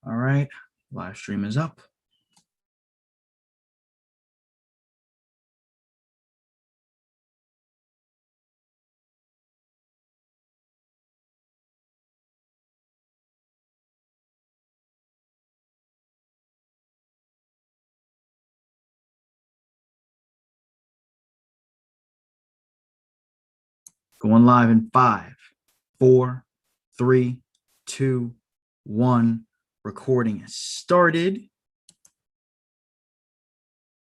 All right, live stream is up. Going live in 5, 4, 3, 2, 1. Recording is started.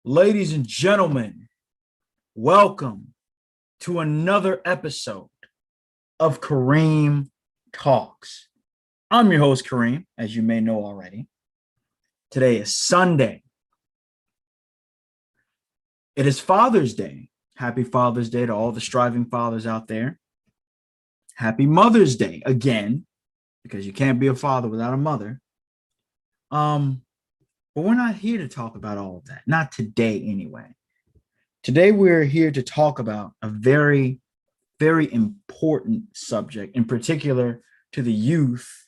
Ladies and gentlemen, welcome to another episode of Kareem Talks. I'm your host, Kareem, as you may know already. Today is Sunday. It is Father's Day. Happy Father's Day to all the striving fathers out there. Happy Mother's Day again, because you can't be a father without a mother. But we're not here to talk about all of that. Not today, anyway. Today, we're here to talk about a very, very important subject, in particular to the youth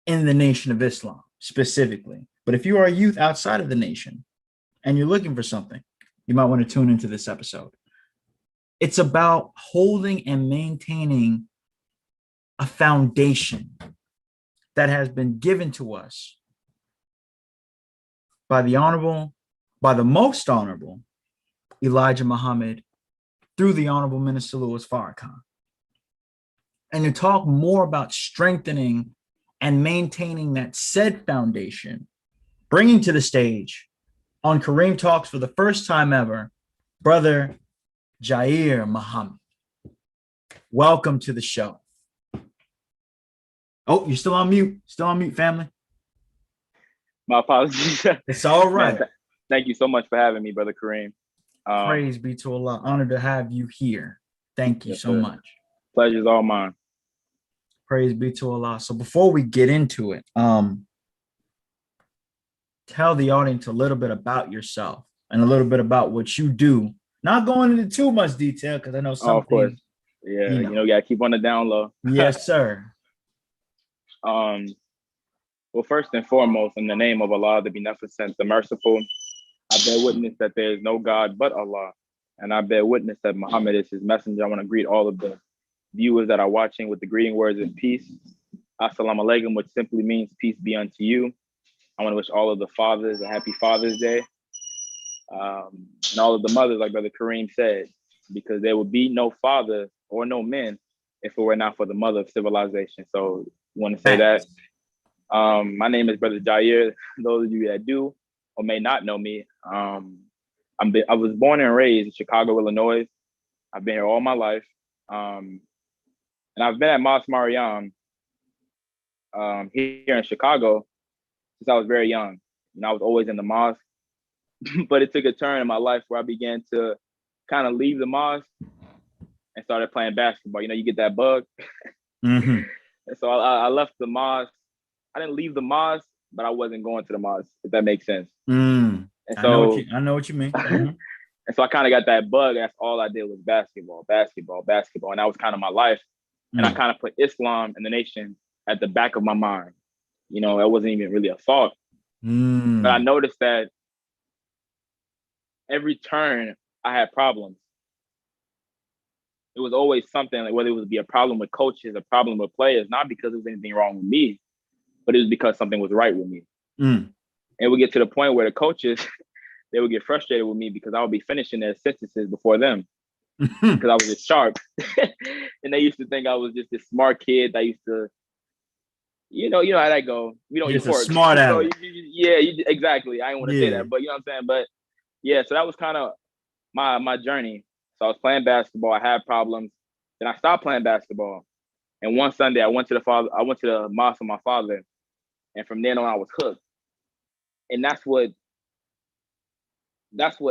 in the Nation of Islam, specifically. But if you are a youth outside of the nation and you're looking for something, you might want to tune into this episode. It's about holding and maintaining a foundation that has been given to us by the most honorable Elijah Muhammad through the Honorable Minister Louis Farrakhan. And to talk more about strengthening and maintaining that said foundation, bringing to the stage on Kareem Talks for the first time ever, Brother Jair Muhammad. Welcome to the show. Oh, you're still on mute. Still on mute, family. My apologies. It's all right. Man, thank you so much for having me, Brother Kareem. Praise be to Allah. Honored to have you here. Thank you so much. Pleasure's all mine. Praise be to Allah. So before we get into it, tell the audience a little bit about yourself and a little bit about what you do. Not going into too much detail because I know some of course. things. Yeah, you know, gotta keep on the down low. Yes, sir. Well, first and foremost, in the name of Allah, the Beneficent, the Merciful, I bear witness that there is no God but Allah. And I bear witness that Muhammad is his messenger. I want to greet all of the viewers that are watching with the greeting words of peace. Assalamu alaikum, which simply means peace be unto you. I want to wish all of the fathers a happy Father's Day. And all of the mothers, like Brother Kareem said, because there would be no father or no men if it were not for the mother of civilization. So I want to say that. My name is Brother Jair. Those of you that do or may not know me, I was born and raised in Chicago, Illinois. I've been here all my life. And I've been at Mosque Mariam here in Chicago since I was very young. And I was always in the mosque. But it took a turn in my life where I began to kind of leave the mosque and started playing basketball. You know, you get that bug. Mm-hmm. And so I left the mosque. I didn't leave the mosque, but I wasn't going to the mosque, if that makes sense. And so I know what you mean. Mm-hmm. And so I kind of got that bug. That's all I did was basketball. And that was kind of my life. And I kind of put Islam and the nation at the back of my mind. You know, it wasn't even really a thought. But I noticed that every turn I had problems. It was always something, like whether it would be a problem with coaches, a problem with players, not because there was anything wrong with me, but it was because something was right with me. And we get to the point where the coaches, they would get frustrated with me because I would be finishing their sentences before them because I was just sharp. And they used to think I was just this smart kid that used to, you know how that go. We don't just use a smart aleck. Exactly. I didn't want to say that, but you know what I'm saying? But yeah, so that was kind of my journey. So I was playing basketball. I had problems. Then I stopped playing basketball. And one Sunday I went to the mosque with my father. And from then on, I was hooked. And that's what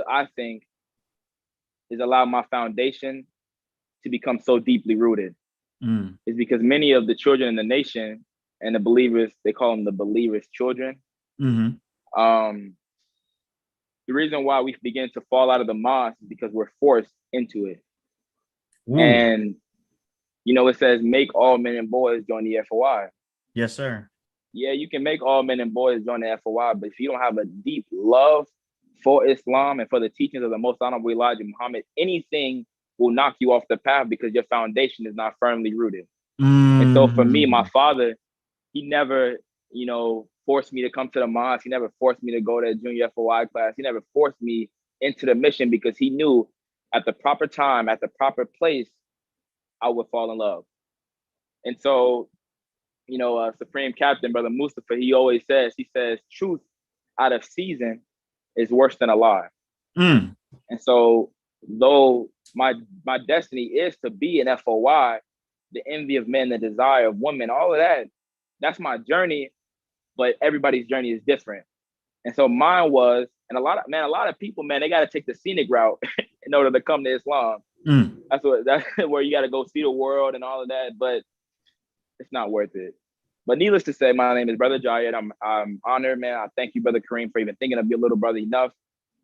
I think is allowed my foundation to become so deeply rooted. Is because many of the children in the nation and the believers, they call them the believers' children. The reason why we begin to fall out of the mosque is because we're forced into it. And, you know, it says, make all men and boys join the FOI. Yes, sir. yeah, you can make all men and boys join the FOI, but if you don't have a deep love for Islam and for the teachings of the most honorable Elijah Muhammad, anything will knock you off the path because your foundation is not firmly rooted. And so for me, my Mm, father, he never, forced me to come to the mosque. He never forced me to go to a junior FOI class. He never forced me into the mission because he knew at the proper time, at the proper place, I would fall in love. And so, Supreme Captain, Brother Mustafa, he says, truth out of season is worse than a lie. mm, And so, though my destiny is to be an FOY, the envy of men, the desire of women, all of that, that's my journey. But everybody's journey is different. And so mine was, and a lot of people, man, they got to take the scenic route in order to come to Islam. mm. That's where you got to go see the world and all of that. But it's not worth it. But needless to say, my name is Brother Jair. I'm honored, man. I thank you, Brother Kareem, for even thinking of your little brother enough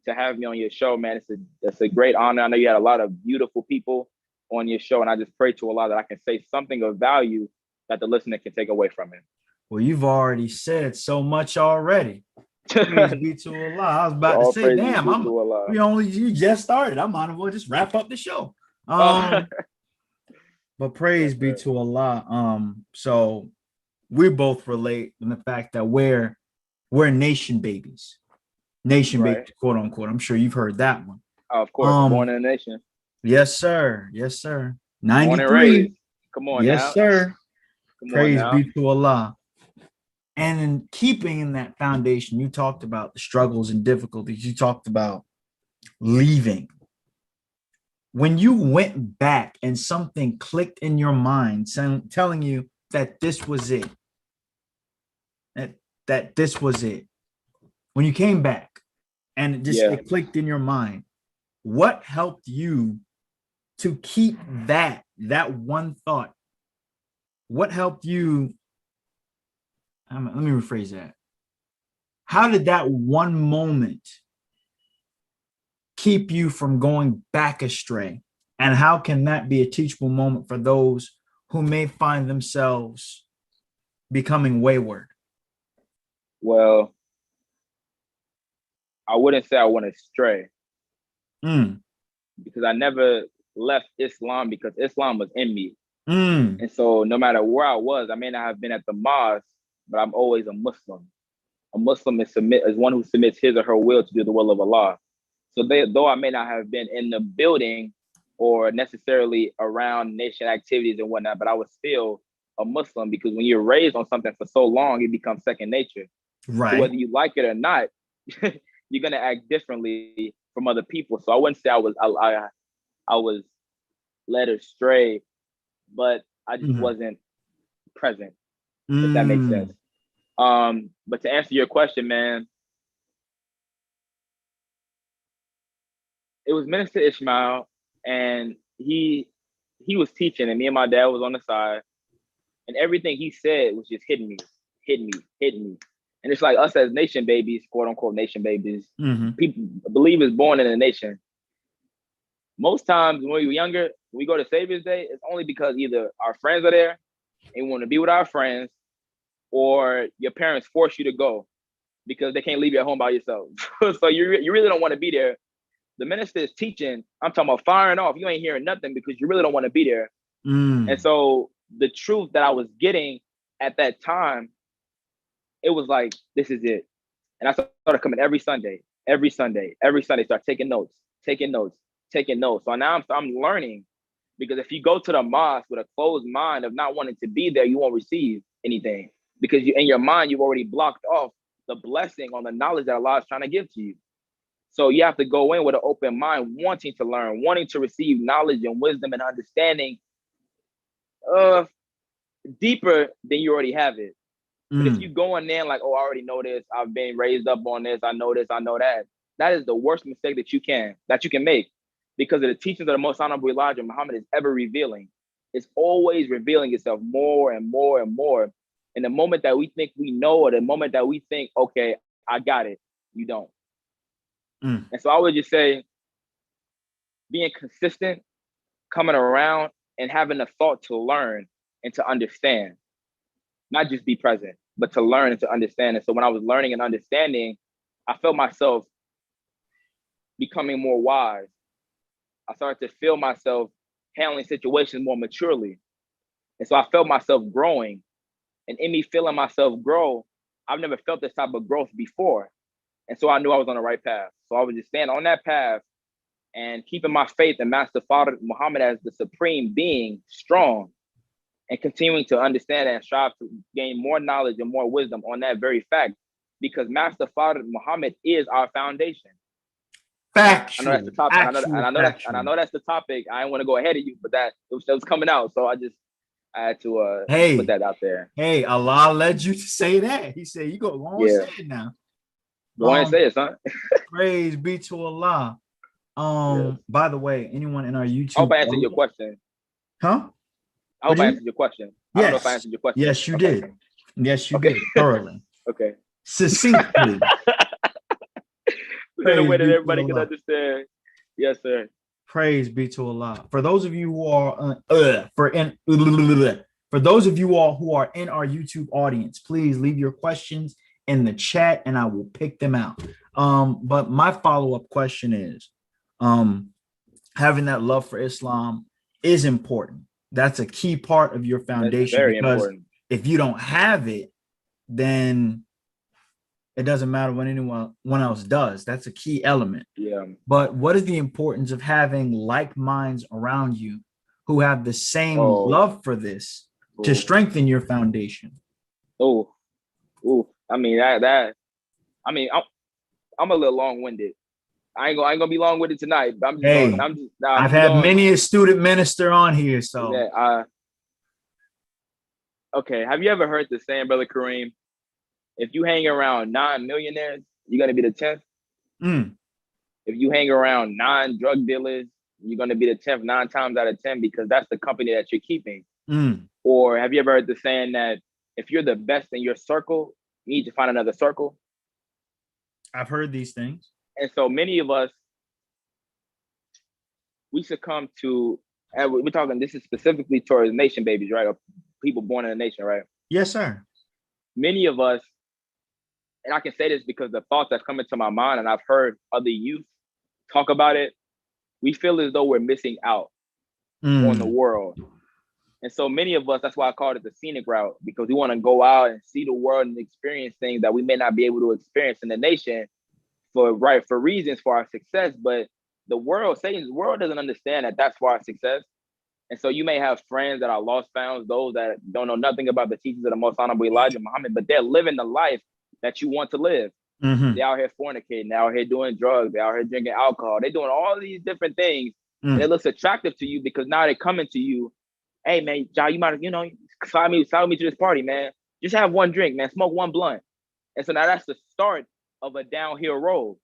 to have me on your show, man. It's a great honor. I know you had a lot of beautiful people on your show, and I just pray to Allah that I can say something of value that the listener can take away from it. Well, you've already said so much already. Praise be to Allah. I was about to All say, praises damn, be to Allah. you just started. I might as well just wrap up the show. Oh. But praise Yes, be sir. to Allah. So we both relate in the fact that we're nation babies. Nation Right. babies, quote unquote. I'm sure you've heard that one. Oh, of course. Born in a nation. Yes, sir. Yes, sir. Born and raised. 93. Come on Yes, now. sir. Come on Praise now. be to Allah. And in keeping in that foundation, you talked about the struggles and difficulties. You talked about leaving. When you went back and something clicked in your mind, telling you that this was it, that this was it. When you came back and it clicked in your mind, what helped you to keep that one thought? What helped you? Let me rephrase that. How did that one moment keep you from going back astray? And how can that be a teachable moment for those who may find themselves becoming wayward? Well, I wouldn't say I went astray because I never left Islam because Islam was in me. And so no matter where I was, I may not have been at the mosque, but I'm always a Muslim. A Muslim is one who submits his or her will to do the will of Allah. So though I may not have been in the building or necessarily around nation activities and whatnot, but I was still a Muslim because when you're raised on something for so long, it becomes second nature. Right. So whether you like it or not, you're gonna act differently from other people. So I wouldn't say I was led astray, but I just wasn't present, if that makes sense. But to answer your question, man, it was Minister Ishmael, and he was teaching, and me and my dad was on the side, and everything he said was just hitting me. And it's like us as nation babies, quote unquote nation babies, people believers born in a nation. Most times when we were younger, we go to Savior's Day, it's only because either our friends are there and we want to be with our friends, or your parents force you to go because they can't leave you at home by yourself. So you really don't want to be there. The minister is teaching, I'm talking about firing off. You ain't hearing nothing because you really don't want to be there. And so the truth that I was getting at that time, it was like, this is it. And I started coming every Sunday, start taking notes. So now I'm learning, because if you go to the mosque with a closed mind of not wanting to be there, you won't receive anything, because in your mind, you've already blocked off the blessing on the knowledge that Allah is trying to give to you. So you have to go in with an open mind, wanting to learn, wanting to receive knowledge and wisdom and understanding deeper than you already have it. But if you go in there like, oh, I already know this, I've been raised up on this, I know that, that is the worst mistake that you can make, because of the teachings of the most honorable Elijah Muhammad is ever revealing. It's always revealing itself more and more and more. And the moment that we think we know, or the moment that we think, okay, I got it, you don't. And so I would just say, being consistent, coming around, and having the thought to learn and to understand, not just be present. but to learn and to understand. And so when I was learning and understanding, I felt myself becoming more wise. I started to feel myself handling situations more maturely. And so I felt myself growing. And in me feeling myself grow, I've never felt this type of growth before. And so I knew I was on the right path. So I would just stand on that path and keeping my faith in Master Father Muhammad as the supreme being strong, and continuing to understand and strive to gain more knowledge and more wisdom on that very fact, because Master Father Muhammad is our foundation. I know that's the Factual, topic, and actual, I know factual. that's the topic. I didn't want to go ahead of you, but that was coming out, so I had to put Hey, that out there. hey, Allah led you to say that. He said, "You go on Yeah, say it now." go ahead and say it, son. Praise be to Allah. Yes. By the way, anyone in our I hope YouTube, I answered your question. huh? I What hope do I you? answered your question. I don't know if I Yes, answered your question. yes, you Okay. did. Yes, you Okay. did thoroughly, Okay. succinctly. In a Praise way that be to everybody can Allah. understand. Yes, sir. Praise be to Allah. For those of you who are for those of you all who are in our YouTube audience, please leave your questions in the chat and I will pick them out. But my follow-up question is, having that love for Islam is important. That's a key part of your That's foundation, very because important. if you don't have it, then it doesn't matter what anyone else does. That's a key element. Yeah. But what is the importance of having like minds around you who have the same Oh, love for this to oh, strengthen your foundation? oh, oh. I mean that. I mean, I'm a little long-winded. I ain't gonna be long-winded tonight. But Hey, I'm I've just had going. many a student minister on here, so Yeah. Okay. Have you ever heard the saying, Brother Kareem? If you hang around 9 millionaires, you're gonna be the 10th. mm, If you hang around 9 drug dealers, you're gonna be the 10th 9 times out of 10, because that's the company that you're keeping. mm. Or have you ever heard the saying that if you're the best in your circle, you need to find another circle? I've heard these things. And so many of us, we succumb to, and we're talking, this is specifically towards nation babies, right? Or people born in a nation, right? Yes, sir. Many of us, and I can say this because the thoughts that's come into my mind, and I've heard other youth talk about it, we feel as though we're missing out on the Mm, world. And so many of us, that's why I called it the scenic route, because we want to go out and see the world and experience things that we may not be able to experience in the nation for reasons for our success. But the world, Satan's world, doesn't understand that that's for our success. And so you may have friends that are lost founds, those that don't know nothing about the teachings of the most honorable Elijah Muhammad, but they're living the life that you want to live. mm-hmm, They're out here fornicating, they're out here doing drugs, they're out here drinking alcohol, they're doing all these different things. And it mm. looks attractive to you because now they're coming to you. Hey man, Jair, you might, slide me to this party, man. Just have one drink, man. Smoke one blunt. And so now that's the start of a downhill road.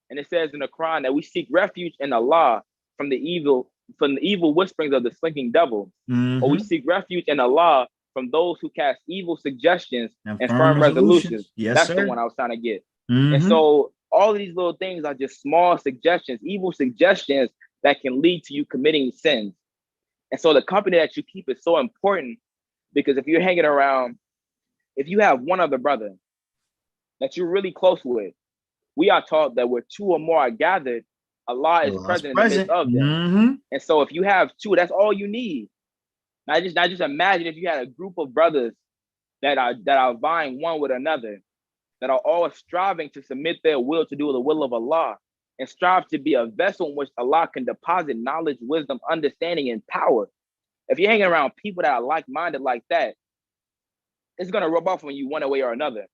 And it says in the Quran that we seek refuge in Allah from the evil whisperings of the slinking devil, or we Mm-hmm. seek refuge in Allah from those who cast evil suggestions And and firm firm resolutions. resolutions. Yes, That's the sir. one I was trying to get. And Mm-hmm. so all of these little things are just small suggestions, evil suggestions that can lead to you committing sins. And so the company that you keep is so important, because if you're hanging around, if you have one other brother that you're really close with, we are taught that where two or more are gathered, Allah is Allah's present in the midst present. of them. Mm-hmm. And so if you have two, that's all you need. Now just imagine if you had a group of brothers that are vying one with another, that are all striving to submit their will to do the will of Allah, and strive to be a vessel in which Allah can deposit knowledge, wisdom, understanding, and power. If you're hanging around people that are like-minded like that, it's gonna rub off on you one way or another.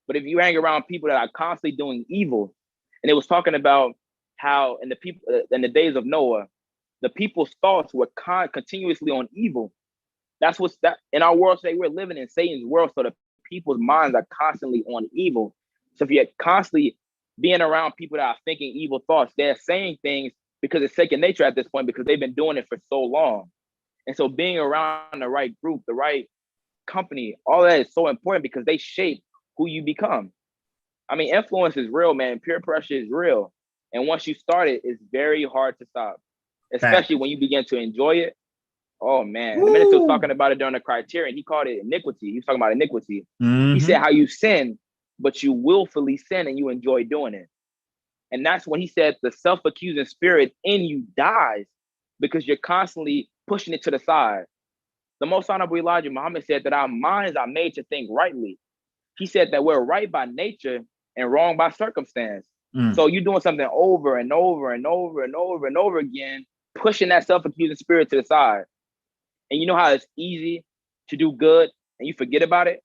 But if you hang around people that are constantly doing evil, and it was talking about how in the days of Noah, the people's thoughts were continuously on evil. That's what's that in our world today. We're living in Satan's world, so the people's minds are constantly on evil. So if you're constantly being around people that are thinking evil thoughts, they're saying things because it's second nature at this point, because they've been doing it for so long. And so being around the right group, the right company, all that is so important, because they shape who you become. I mean, influence is real, man. Peer pressure is real. And once you start it, it's very hard to stop, Fact. especially when you begin to enjoy it. Oh man, the minister was talking Woo! about it during the criterion. He called it iniquity. He was talking about iniquity. He Mm-hmm. said how you sin, but you willfully sin and you enjoy doing it. And that's when he said the self-accusing spirit in you dies because you're constantly pushing it to the side. The most honorable Elijah Muhammad said that our minds are made to think rightly. He said that we're right by nature and wrong by circumstance. So you're doing something over and over and over and over and over again, pushing that self-accusing spirit to the side. And you know how it's easy to do good and you forget about it?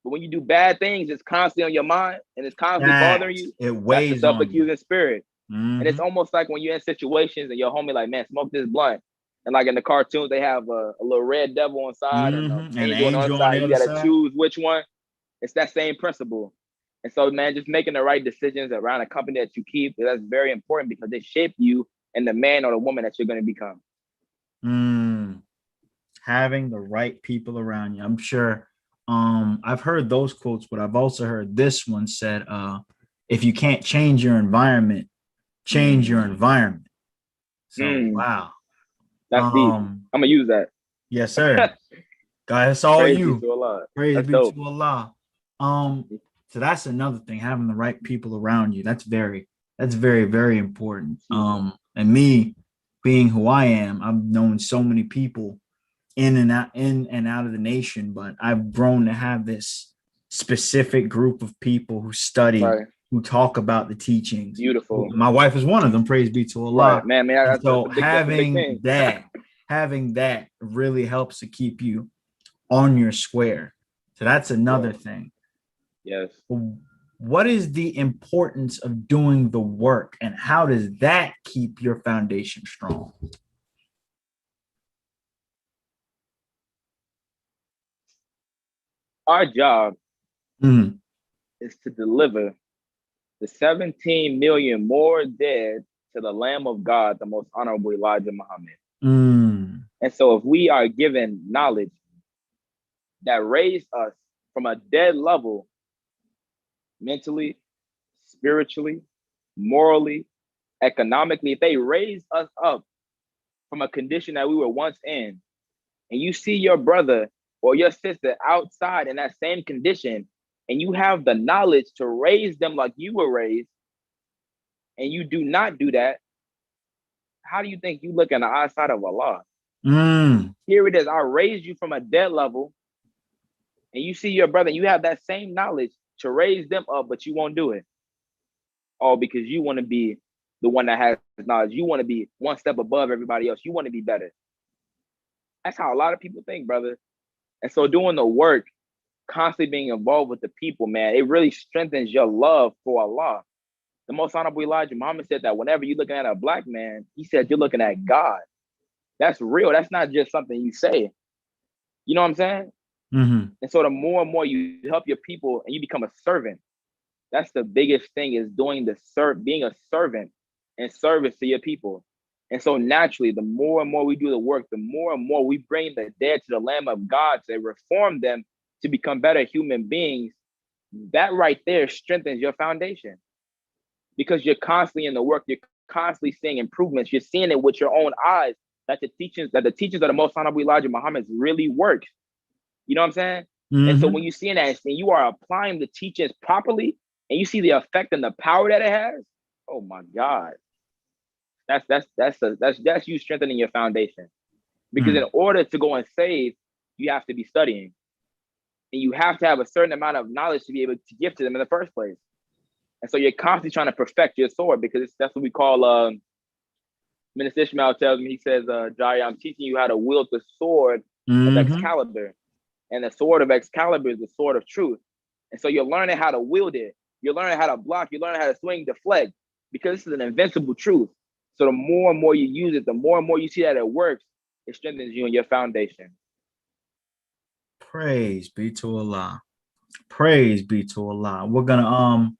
But when you do bad things, it's constantly on your mind and it's constantly bothering you. It That's the weighs on you. self-accusing spirit. And Mm-hmm. it's almost like when you're in situations and your homie like, man, smoke this blunt. And like in the cartoons, they have a little red devil on side and an And the angel on the other angel on side. the You other got to side. choose which one. It's that same principle. And so, man, just making the right decisions around a company that you keep, that's very important because they shape you and the man or the woman that you're going to become. Having the right people around you. I'm sure I've heard those quotes, but I've also heard this one said, if you can't change your environment, change your environment. So wow. That's deep. I'm gonna use that. Yes, sir. God, it's all Praise you. be to Allah. Praise That's be dope. to Allah. So that's another thing, having the right people around you. That's very, very important. And me being who I am, I've known so many people in and out of the nation, but I've grown to have this specific group of people who study, who talk about the teachings. Beautiful. My wife is one of them, praise be to Allah. Right. Man, that's, so that's having that really helps to keep you on your square. So that's another thing. Yes. What is the importance of doing the work, and how does that keep your foundation strong? Our job is to deliver the 17 million more dead to the Lamb of God, the most honorable Elijah Muhammad. And so if we are given knowledge that raised us from a dead level, mentally, spiritually, morally, economically, if they raised us up from a condition that we were once in, and you see your brother or your sister outside in that same condition, and you have the knowledge to raise them like you were raised, and you do not do that, how do you think you look in the eyesight of Allah? Here it is, I raised you from a dead level, and you see your brother, and you have that same knowledge to raise them up, but you won't do it. All because you want to be the one that has knowledge. You want to be one step above everybody else. You want to be better. That's how a lot of people think, brother. And so doing the work, constantly being involved with the people, man, it really strengthens your love for Allah. The most honorable Elijah Muhammad said that whenever you're looking at a black man, he said you're looking at God. That's real. That's not just something you say. You know what I'm saying? And so the more and more you help your people and you become a servant, that's the biggest thing, is being a servant and service to your people. And so naturally, the more and more we do the work, the more and more we bring the dead to the Lamb of God to reform them to become better human beings. That right there strengthens your foundation, because you're constantly in the work. You're constantly seeing improvements. You're seeing it with your own eyes that the teachings of the most honorable Elijah Muhammad really works. You know what I'm saying? And so when you see that and you are applying the teachings properly, and you see the effect and the power that it has, oh my God, that's you strengthening your foundation. Because in order to go and save, you have to be studying, and you have to have a certain amount of knowledge to be able to give to them in the first place. And so you're constantly trying to perfect your sword, because that's what we call. Minister Ishmael tells me, he says, Jair, I'm teaching you how to wield the sword of Excalibur. And the sword of Excalibur is the sword of truth. And so you're learning how to wield it. You're learning how to block. You're learning how to swing, deflect, because this is an invincible truth. So the more and more you use it, the more and more you see that it works, it strengthens you in your foundation. Praise be to Allah. Praise be to Allah. We're gonna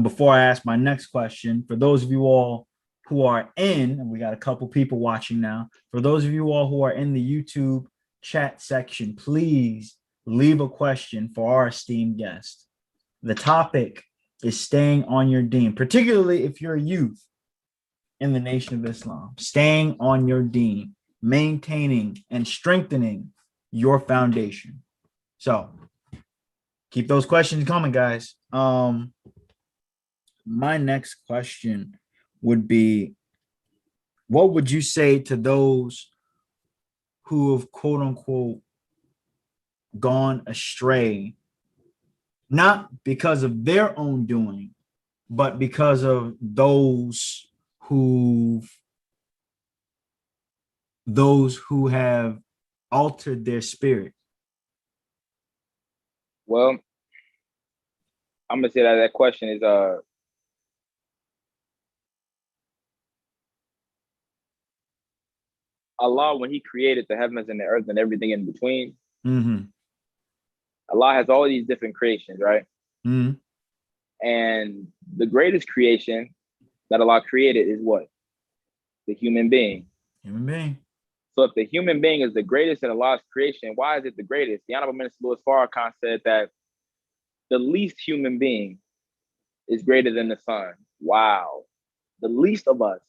before I ask my next question, for those of you all who are and we got a couple people watching now. For those of you all who are in the YouTube chat section, please leave a question for our esteemed guest. The topic is staying on your deen, particularly if you're a youth in the Nation of Islam. Staying on your deen. maintaining, and strengthening your foundation. So keep those questions coming, guys. My next question would be, what would you say to those who have quote unquote gone astray, not because of their own doing, but because of those who have altered their spirit? Well, I'm gonna say that question is Allah, when He created the heavens and the earth and everything in between. Mm-hmm. Allah has all these different creations, right? Mm-hmm. And the greatest creation that Allah created is what? The human being. Human being. So if the human being is the greatest in Allah's creation, why is it the greatest? The Honorable Minister Louis Farrakhan said that the least human being is greater than the sun. Wow. The least of us.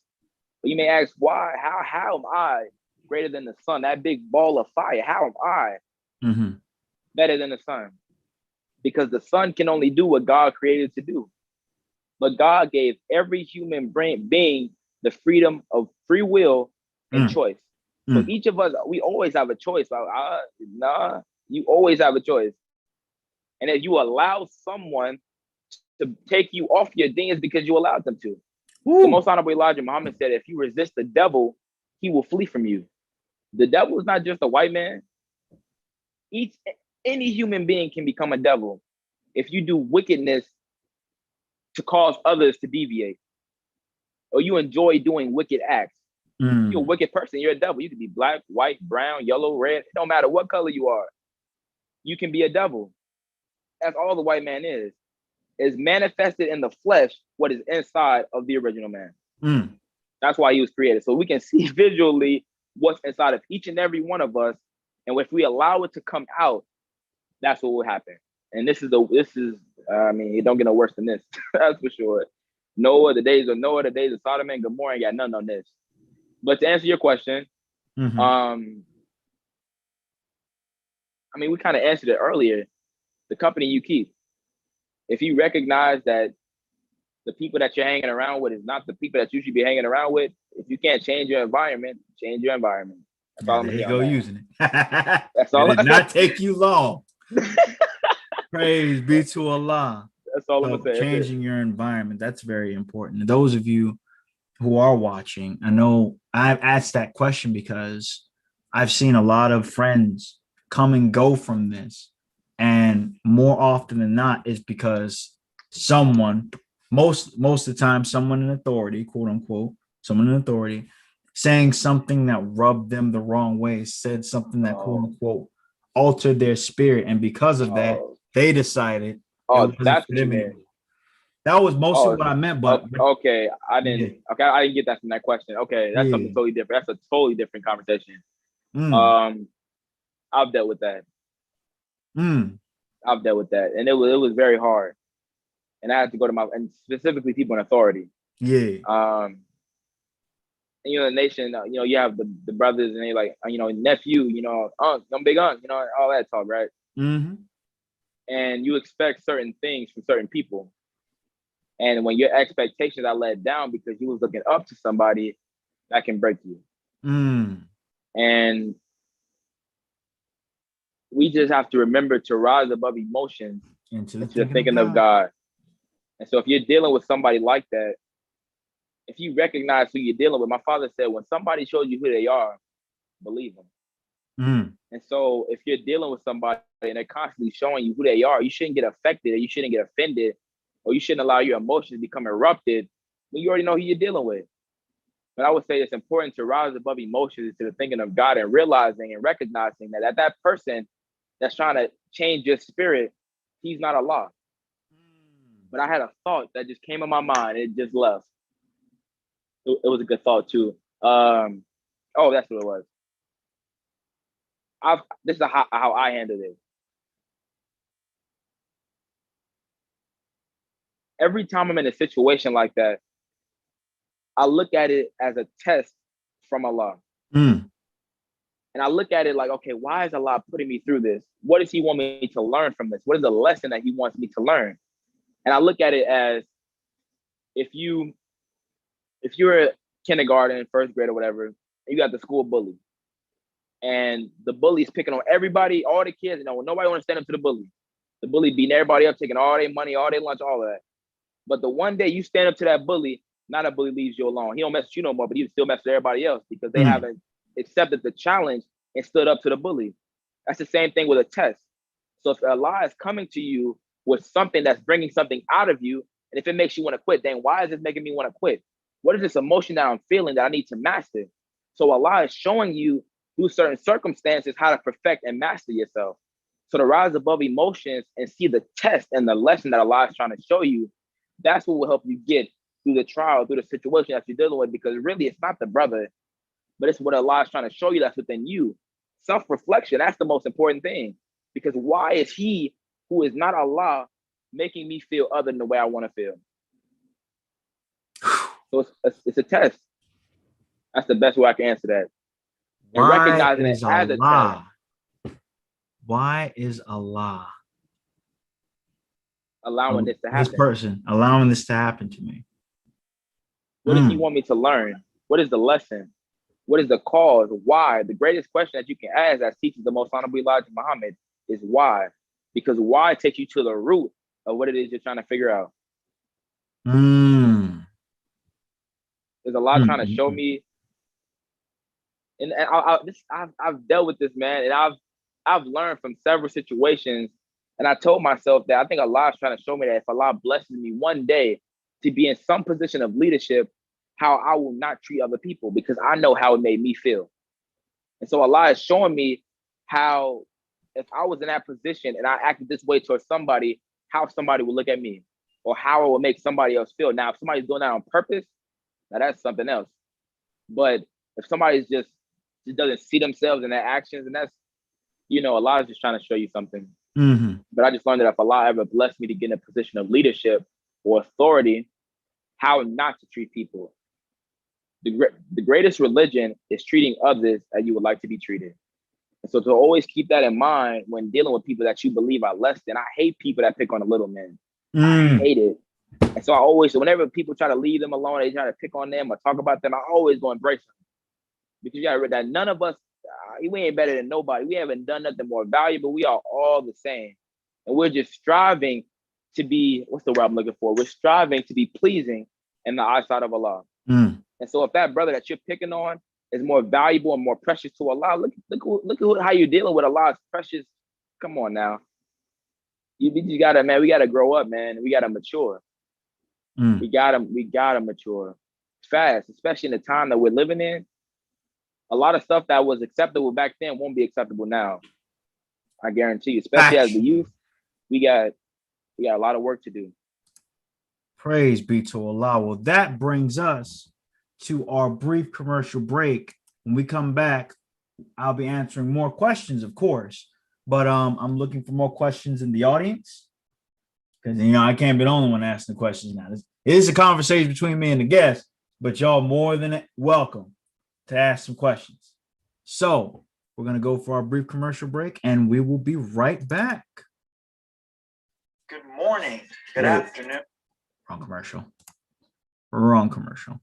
But you may ask, why? How am I greater than the sun? That big ball of fire. How am I better than the sun? Because the sun can only do what God created to do. But God gave every human being the freedom of free will and choice. So each of us, we always have a choice. You always have a choice. And if you allow someone to take you off your things because you allowed them to. The Most Honorable Elijah Muhammad said, if you resist the devil, he will flee from you. The devil is not just a white man. Any human being can become a devil if you do wickedness to cause others to deviate, or you enjoy doing wicked acts. You're a wicked person. You're a devil. You can be black, white, brown, yellow, red. It don't matter what color you are. You can be a devil. That's all the white man is manifested in the flesh what is inside of the original man. That's why he was created. So we can see visually what's inside of each and every one of us. And if we allow it to come out, that's what will happen. And it don't get no worse than this. That's for sure. The days of Sodom and Gomorrah ain't got nothing on this. But to answer your question, we kind of answered it earlier. The company you keep. If you recognize that the people that you're hanging around with is not the people that you should be hanging around with, if you can't change your environment, change your environment. That's all I'm there you go, using it. That's all. It did not take you long. Praise be to Allah. That's all I'm gonna say. Changing your environment, that's very important. Those of you who are watching, I know I've asked that question because I've seen a lot of friends come and go from this. And more often than not, is because someone, most of the time, someone in authority, quote unquote, someone in authority, saying something that rubbed them the wrong way, said something that quote unquote altered their spirit. And because of that, they decided. That's what you meant. That was mostly what I meant, but okay, I didn't get that from that question. Okay, that's something totally different. That's a totally different conversation. I've dealt with that. I've dealt with that, and it was very hard. And I had to go to and specifically people in authority. Yeah. And, the nation, you have the brothers and they like, nephew, unc, big unc, all that talk, right? And you expect certain things from certain people. And when your expectations are let down because you was looking up to somebody, that can break you. And we just have to remember to rise above emotions into thinking of God. And so if you're dealing with somebody like that, if you recognize who you're dealing with, my father said, when somebody shows you who they are, believe them. And so if you're dealing with somebody and they're constantly showing you who they are, you shouldn't get affected, or you shouldn't get offended, or you shouldn't allow your emotions to become erupted when you already know who you're dealing with. But I would say it's important to rise above emotions into the thinking of God and realizing and recognizing that person that's trying to change your spirit, he's not Allah. But I had a thought that just came in my mind. It just left. It was a good thought too. That's what it was. This is how I handled it. Every time I'm in a situation like that, I look at it as a test from Allah. And I look at it like, okay, why is Allah putting me through this? What does he want me to learn from this? What is the lesson that he wants me to learn? And I look at it as if you're a kindergarten, first grade or whatever, and you got the school bully. And the bully's picking on everybody, all the kids, nobody want to stand up to the bully. The bully beating everybody up, taking all their money, all their lunch, all of that. But the one day you stand up to that bully, now that bully leaves you alone. He don't mess with you no more, but he still mess with everybody else because they haven't accepted the challenge and stood up to the bully. That's the same thing with a test. So if Allah is coming to you with something that's bringing something out of you, and if it makes you want to quit, then why is this making me want to quit? What is this emotion that I'm feeling that I need to master? So Allah is showing you through certain circumstances how to perfect and master yourself. So to rise above emotions and see the test and the lesson that Allah is trying to show you, that's what will help you get through the trial, through the situation that you're dealing with, because really it's not the brother, but it's what Allah is trying to show you that's within you. Self-reflection, that's the most important thing. Because why is he, who is not Allah, making me feel other than the way I want to feel? So it's a test. That's the best way I can answer that. And recognizing it as a test. Why is Allah allowing this to happen? This person allowing this to happen to me. What does he want me to learn? What is the lesson? What is the cause? Why? The greatest question that you can ask as teaches the most honorable Elijah Muhammad is why. Because why takes you to the root of what it is you're trying to figure out. There's a lot trying to show me. And I've dealt with this, man, and I've learned from several situations. And I told myself that I think Allah is trying to show me that if Allah blesses me one day to be in some position of leadership, how I will not treat other people, because I know how it made me feel. And so Allah is showing me how if I was in that position and I acted this way towards somebody, how somebody would look at me or how it would make somebody else feel. Now, if somebody's doing that on purpose, now that's something else. But if somebody's just doesn't see themselves in their actions, and that's, Allah is just trying to show you something. But I just learned that if Allah ever blessed me to get in a position of leadership or authority, how not to treat people. The greatest religion is treating others as you would like to be treated. And so to always keep that in mind when dealing with people that you believe are less than. I hate people that pick on the little men. I hate it. And so whenever people try to leave them alone, they try to pick on them or talk about them, I always go embrace them. Because you gotta read that none of us, we ain't better than nobody. We haven't done nothing more valuable. We are all the same. And we're just striving to be, what's the word I'm looking for? We're striving to be pleasing in the eyesight of Allah. And so if that brother that you're picking on is more valuable and more precious to Allah, look how you're dealing with Allah's precious. Come on now. You gotta, man, we gotta grow up, man. We gotta mature. We gotta mature fast, especially in the time that we're living in. A lot of stuff that was acceptable back then won't be acceptable now. I guarantee you, especially as the youth, we got a lot of work to do. Praise be to Allah. Well, that brings us to our brief commercial break. When we come back, I'll be answering more questions, of course, but I'm looking for more questions in the audience because I can't be the only one asking the questions now. It is a conversation between me and the guest, but y'all more than welcome to ask some questions. So we're going to go for our brief commercial break and we will be right back. Good morning. Good afternoon. Wrong commercial.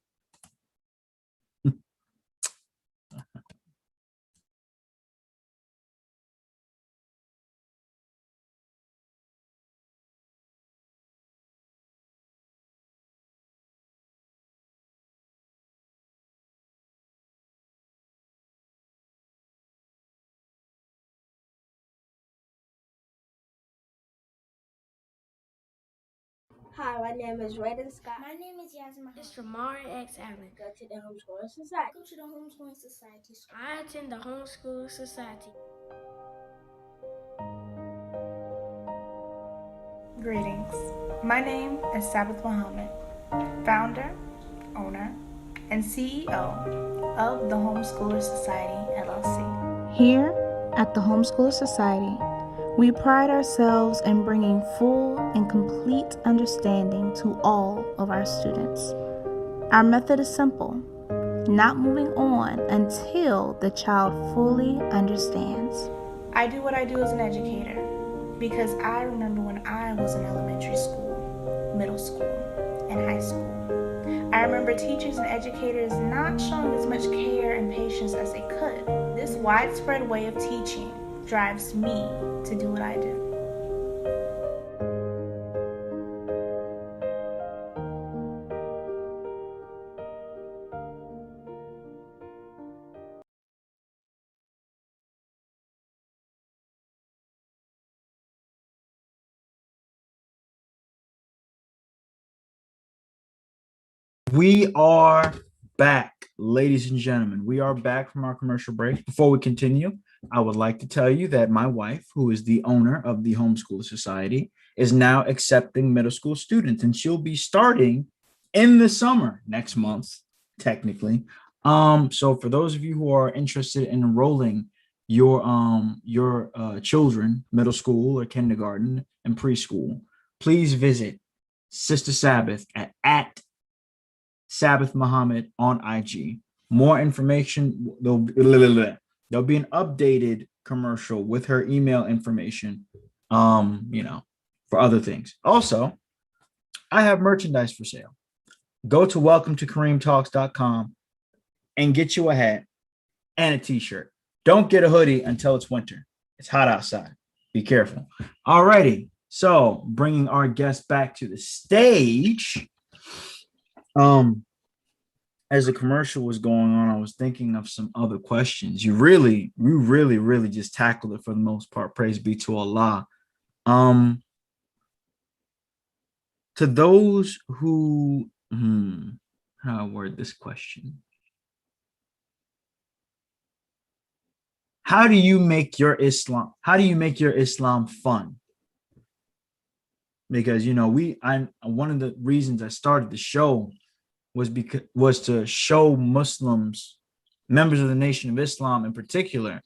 Hi, my name is Raiden Scott. My name is Yasmin. It's Jamari X. Allen. Go to the Homeschooling Society. Go to the Homeschooling Society. I attend the Homeschooling Society. Greetings. My name is Sabbath Muhammad, founder, owner, and CEO of the Homeschooler Society, LLC. Here at the Homeschooler Society, we pride ourselves in bringing full and complete understanding to all of our students. Our method is simple. not moving on until the child fully understands. I do what I do as an educator because I remember when I was in elementary school, middle school, and high school. I remember teachers and educators not showing as much care and patience as they could. This widespread way of teaching drives me to do what I do. We are back, ladies and gentlemen. We are back from our commercial break. Before we continue, I would like to tell you that my wife, who is the owner of the Homeschool Society, is now accepting middle school students, and she'll be starting in the summer next month, technically. So for those of you who are interested in enrolling your children, middle school or kindergarten and preschool, please visit Sister Sabbath at Sabbath Muhammad on IG. More information, there'll be an updated commercial with her email information, for other things. Also, I have merchandise for sale. Go to welcome-to-kareemtalks.com and get you a hat and a t-shirt. Don't get a hoodie until it's winter. It's hot outside. Be careful. Alrighty. So bringing our guest back to the stage. As the commercial was going on, I was thinking of some other questions. You really just tackled it for the most part. Praise be to Allah. To those who, how I word this question? How do you make your Islam fun? Because one of the reasons I started the show was to show Muslims, members of the Nation of Islam in particular,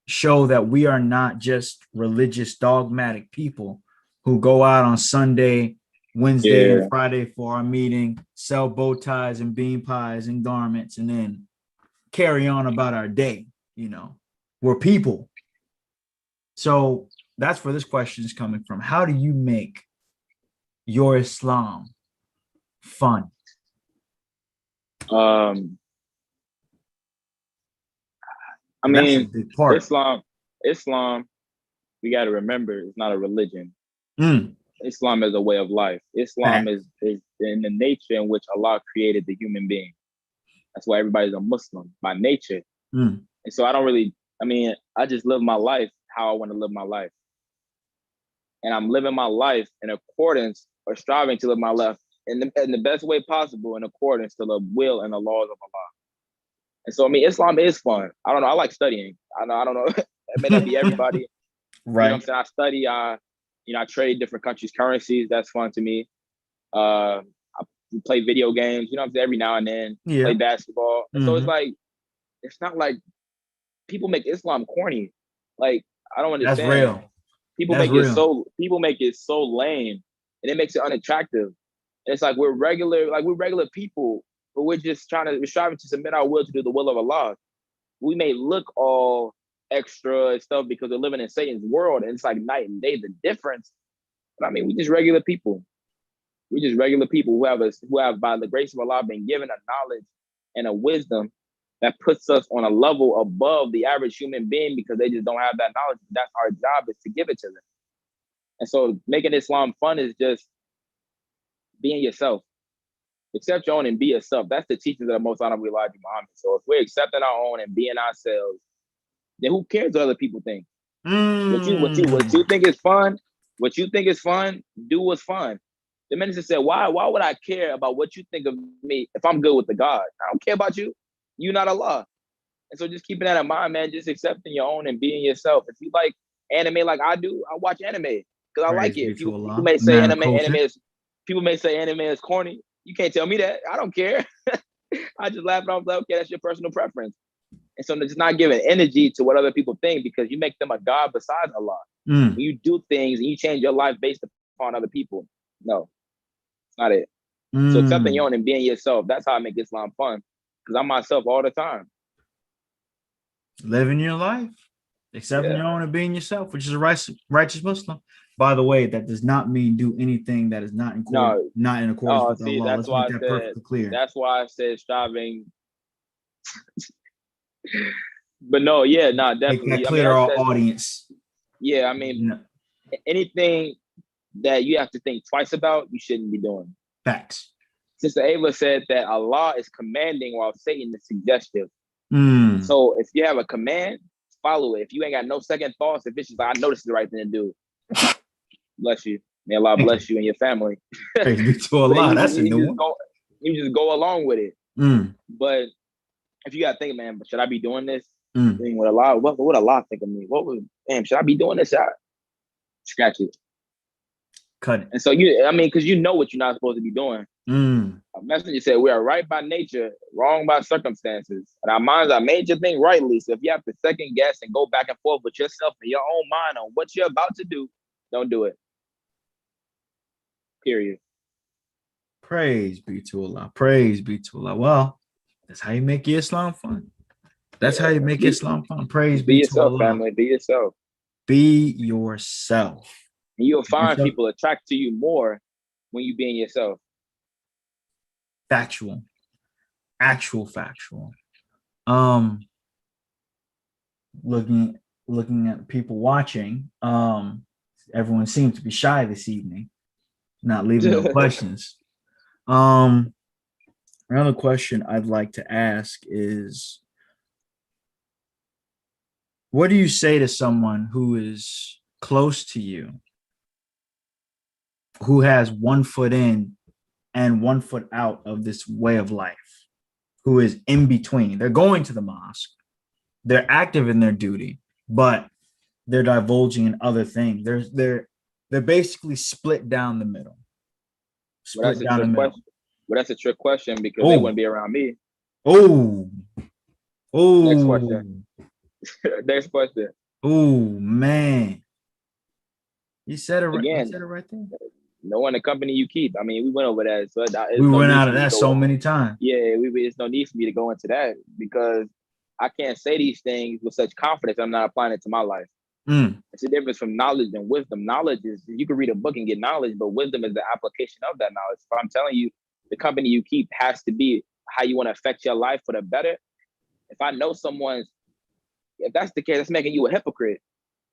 show that we are not just religious dogmatic people who go out on Sunday, Wednesday, and Friday for our meeting, sell bow ties and bean pies and garments, and then carry on about our day. We're people. So that's where this question is coming from. How do you make your Islam fun? I mean, Islam, we got to remember, it's not a religion. Islam is a way of life. Islam is in the nature in which Allah created the human being. That's why everybody's a Muslim by nature. And so I just live my life how I want to live my life. And I'm living my life in accordance or striving to live my life in the best way possible in accordance to the will and the laws of Allah. And so, Islam is fun. I don't know. I like studying. I don't know. It may not be everybody. Right. You know what I'm saying? I study. I trade different countries' currencies. That's fun to me. I play video games. You know what I'm saying? Every now and then. Play basketball. And so it's not like people make Islam corny. Like, I don't understand. That's real. People make it so lame, and it makes it unattractive. And it's like we're regular people, but we're striving to submit our will to do the will of Allah. We may look all extra and stuff because we're living in Satan's world, and it's like night and day, the difference. But we just regular people. We just regular people who have by the grace of Allah been given a knowledge and a wisdom that puts us on a level above the average human being because they just don't have that knowledge. That's our job, is to give it to them. And so making Islam fun is just being yourself. Accept your own and be yourself. That's the teachings of the Most Honorable Elijah Muhammad. So if we're accepting our own and being ourselves, then who cares what other people think? What you think is fun, do what's fun. The minister said, why would I care about what you think of me if I'm good with the God? I don't care about you. You're not Allah. And so just keeping that in mind, man, just accepting your own and being yourself. If you like anime like I do, I watch anime because I like it. People may say people may say anime is corny. You can't tell me that. I don't care. I just laugh it off like, okay, that's your personal preference. And so it's not giving energy to what other people think because you make them a God besides Allah. When you do things and you change your life based upon other people. No, it's not it. So accepting your own and being yourself, that's how I make Islam fun. Because I'm myself all the time. Living your life, accepting Yeah. your own and being yourself, which is a righteous Muslim. By the way, that does not mean do anything that is not in No. accordance with See, Allah. that's Let's why make I that said. perfectly clear. That's why I said striving. But no, yeah, definitely. Make that clear to our audience. Yeah, I mean, anything that you have to think twice about, you shouldn't be doing. Facts. Sister Ava said that Allah is commanding while Satan is suggestive. Mm. So if you have a command, follow it. If you ain't got no second thoughts, if it's just like, I know this is the right thing to do, bless you. May Allah bless you and your family. Praise be to Allah. That's a new one. You just go along with it. Mm. But if you gotta think, man, should I be doing this? Mm. Thing with Allah, what would Allah think of me? Should I be doing this? Scratch it. Cut it. And so because you know what you're not supposed to be doing. Mm. A messenger said, we are right by nature, wrong by circumstances. And our minds are made to think rightly. So if you have to second guess and go back and forth with yourself in your own mind on what you're about to do, don't do it. Period. Praise be to Allah. Praise be to Allah. Well, that's how you make your Islam fun. That's how you make Islam fun. Praise be to Allah. Family. Be yourself. Be yourself. And you'll find people attract to you more when you being yourself. Factual. Actual factual. Looking at people watching, everyone seems to be shy this evening, not leaving no questions. Another question I'd like to ask is, what do you say to someone who is close to you, who has 1 foot in and 1 foot out of this way of life, who is in between? They're going to the mosque, they're active in their duty, but they're divulging in other things. They're basically split down the middle. Well, that's a trick question because they wouldn't be around me. Oh. Next question. Next question. Oh man. You said it right. Again, you said it right there. No one the company you keep. I mean, we went over that. So we went out of that so many times. Yeah, there's no need for me to go into that because I can't say these things with such confidence. I'm not applying it to my life. It's a difference from knowledge and wisdom. Knowledge is, you can read a book and get knowledge, but wisdom is the application of that knowledge. So I'm telling you, the company you keep has to be how you want to affect your life for the better. If I know if that's the case, that's making you a hypocrite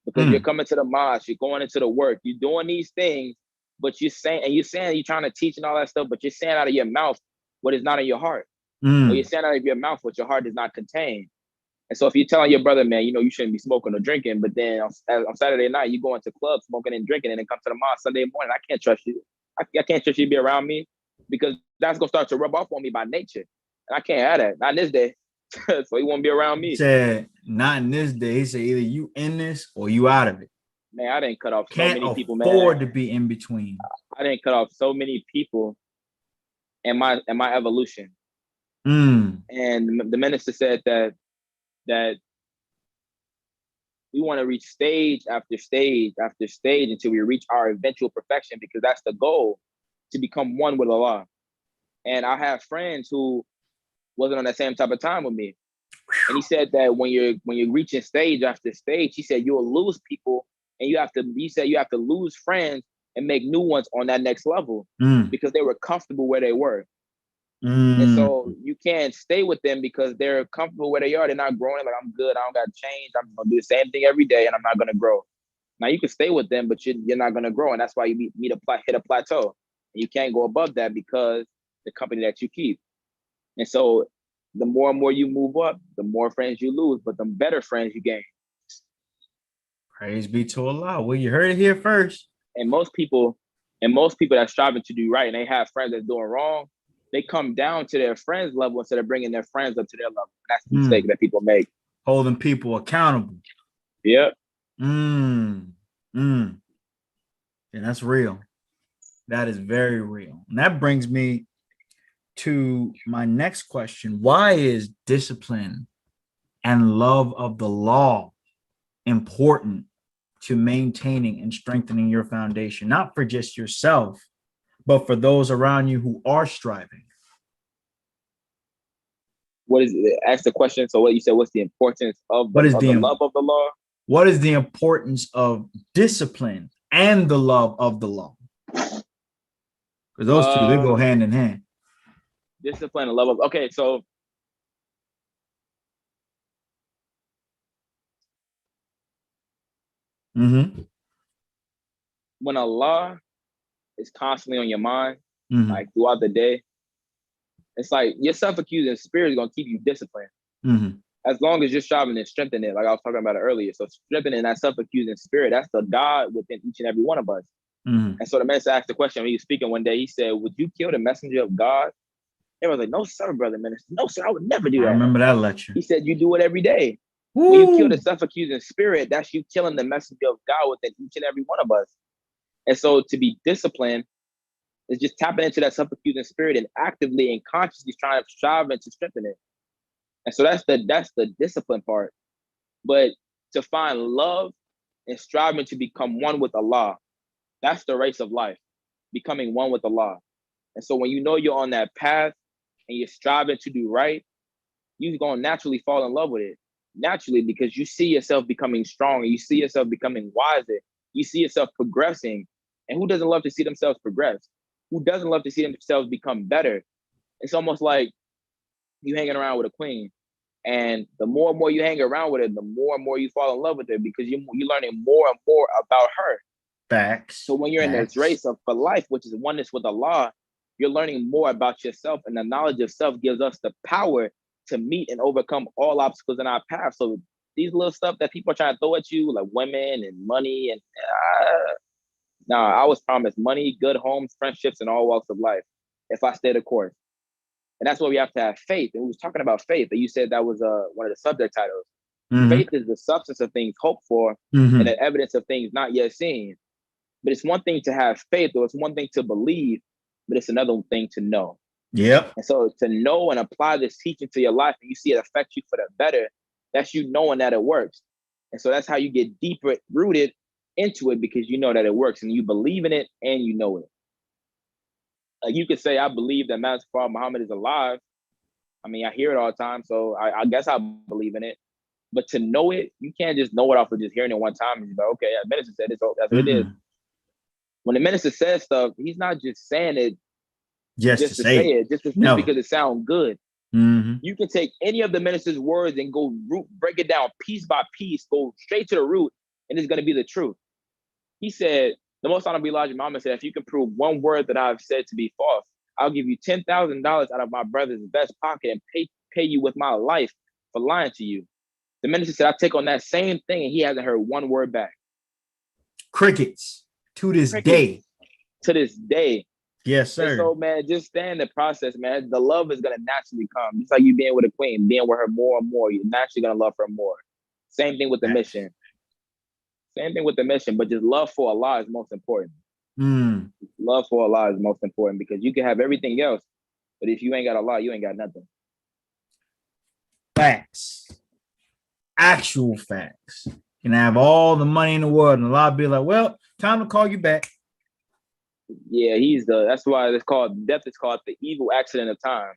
because you're coming to the mosque, you're going into the work, you're doing these things, but you're saying you're trying to teach and all that stuff, but you're saying out of your mouth what is not in your heart. Or you're saying out of your mouth what your heart does not contain. And so if you're telling your brother, man, you shouldn't be smoking or drinking, but then on Saturday night, you go into clubs smoking and drinking and then come to the mosque Sunday morning, I can't trust you. I can't trust you to be around me because that's going to start to rub off on me by nature. And I can't have that. Not in this day. So he won't be around me. He said, not in this day. He said, either you in this or you out of it. Man, I didn't cut off so many people, man. Can't afford to be in between. I didn't cut off so many people in my evolution. And the minister said that we want to reach stage after stage after stage until we reach our eventual perfection, because that's the goal, to become one with Allah. And I have friends who wasn't on that same type of time with me. And he said that when you're reaching stage after stage, he said you'll lose people and you have to lose friends and make new ones on that next level because they were comfortable where they were. And so you can't stay with them because they're comfortable where they are. They're not growing. Like, I'm good. I don't got to change. I'm going to do the same thing every day and I'm not going to grow. Now you can stay with them, but you're not going to grow. And that's why you hit a plateau. And you can't go above that because the company that you keep. And so the more and more you move up, the more friends you lose, but the better friends you gain. Praise be to Allah. Well, you heard it here first. And most people that's striving to do right and they have friends that's doing wrong, they come down to their friends' level instead of bringing their friends up to their level. That's the mistake that people make. Holding people accountable. Yep. And that's real. That is very real. And that brings me to my next question. Why is discipline and love of the law important to maintaining and strengthening your foundation? Not for just yourself, but for those around you who are striving. What is it? Ask the question. So what you said, what's the importance of What is the love of the law? What is the importance of discipline and the love of the law? Because those two, they go hand in hand. Discipline and love of, okay, so when a law is constantly on your mind, like throughout the day, it's like your self-accusing spirit is going to keep you disciplined. As long as you're striving to strengthen it, like I was talking about it earlier. So strengthening that self-accusing spirit, that's the God within each and every one of us. And so the minister asked the question when he was speaking one day, he said, would you kill the messenger of God? Everyone's like, no, sir, brother minister. No, sir, I would never do that. I remember that lecture. He said, you do it every day. Woo! When you kill the self-accusing spirit, that's you killing the messenger of God within each and every one of us. And so to be disciplined is just tapping into that self-accusing spirit and actively and consciously striving to strengthen it. And so that's the discipline part. But to find love and striving to become one with Allah, that's the race of life, becoming one with Allah. And so when you know you're on that path and you're striving to do right, you're going to naturally fall in love with it. Naturally, because you see yourself becoming stronger, you see yourself becoming wiser, you see yourself progressing. And who doesn't love to see themselves progress? Who doesn't love to see themselves become better? It's almost like you hanging around with a queen. And the more and more you hang around with her, the more and more you fall in love with her because you're learning more and more about her. Facts. So when you're in this race for life, which is oneness with Allah, you're learning more about yourself. And the knowledge of self gives us the power to meet and overcome all obstacles in our path. So these little stuff that people are trying to throw at you, like women and money, and I was promised money, good homes, friendships, and all walks of life if I stay the course. And that's why we have to have faith. And we was talking about faith, and you said that was one of the subject titles. Faith is the substance of things hoped for and the evidence of things not yet seen. But it's one thing to have faith, or it's one thing to believe, but it's another thing to know. Yep. And so to know and apply this teaching to your life and you see it affect you for the better, that's you knowing that it works. And so that's how you get deeper rooted into it, because you know that it works and you believe in it and you know it. Like you could say, I believe that Master Prophet Muhammad is alive. I mean, I hear it all the time, so I guess I believe in it. But to know it, you can't just know it off of just hearing it one time and you're like, okay, the minister said it, so that's what it is. When the minister says stuff, he's not just saying it just to say it, just because it sounds good. You can take any of the minister's words and go break it down piece by piece, go straight to the root, and it's going to be the truth. He said, the most honorable Elijah Muhammad said, if you can prove one word that I've said to be false, I'll give you $10,000 out of my brother's best pocket and pay you with my life for lying to you. The minister said, I take on that same thing, and he hasn't heard one word back. Crickets to this day. To this day. Yes, sir. And so, man, just stay in the process, man. The love is going to naturally come. Just like you being with a queen, being with her more and more, you're naturally going to love her more. Same thing with the mission. Same thing with the mission, but just love for Allah is most important. Love for Allah is most important, because you can have everything else, but if you ain't got Allah, you ain't got nothing. Facts. Actual facts. You can have all the money in the world and Allah be like, well, time to call you back. Yeah, that's why death is called the evil accident of time,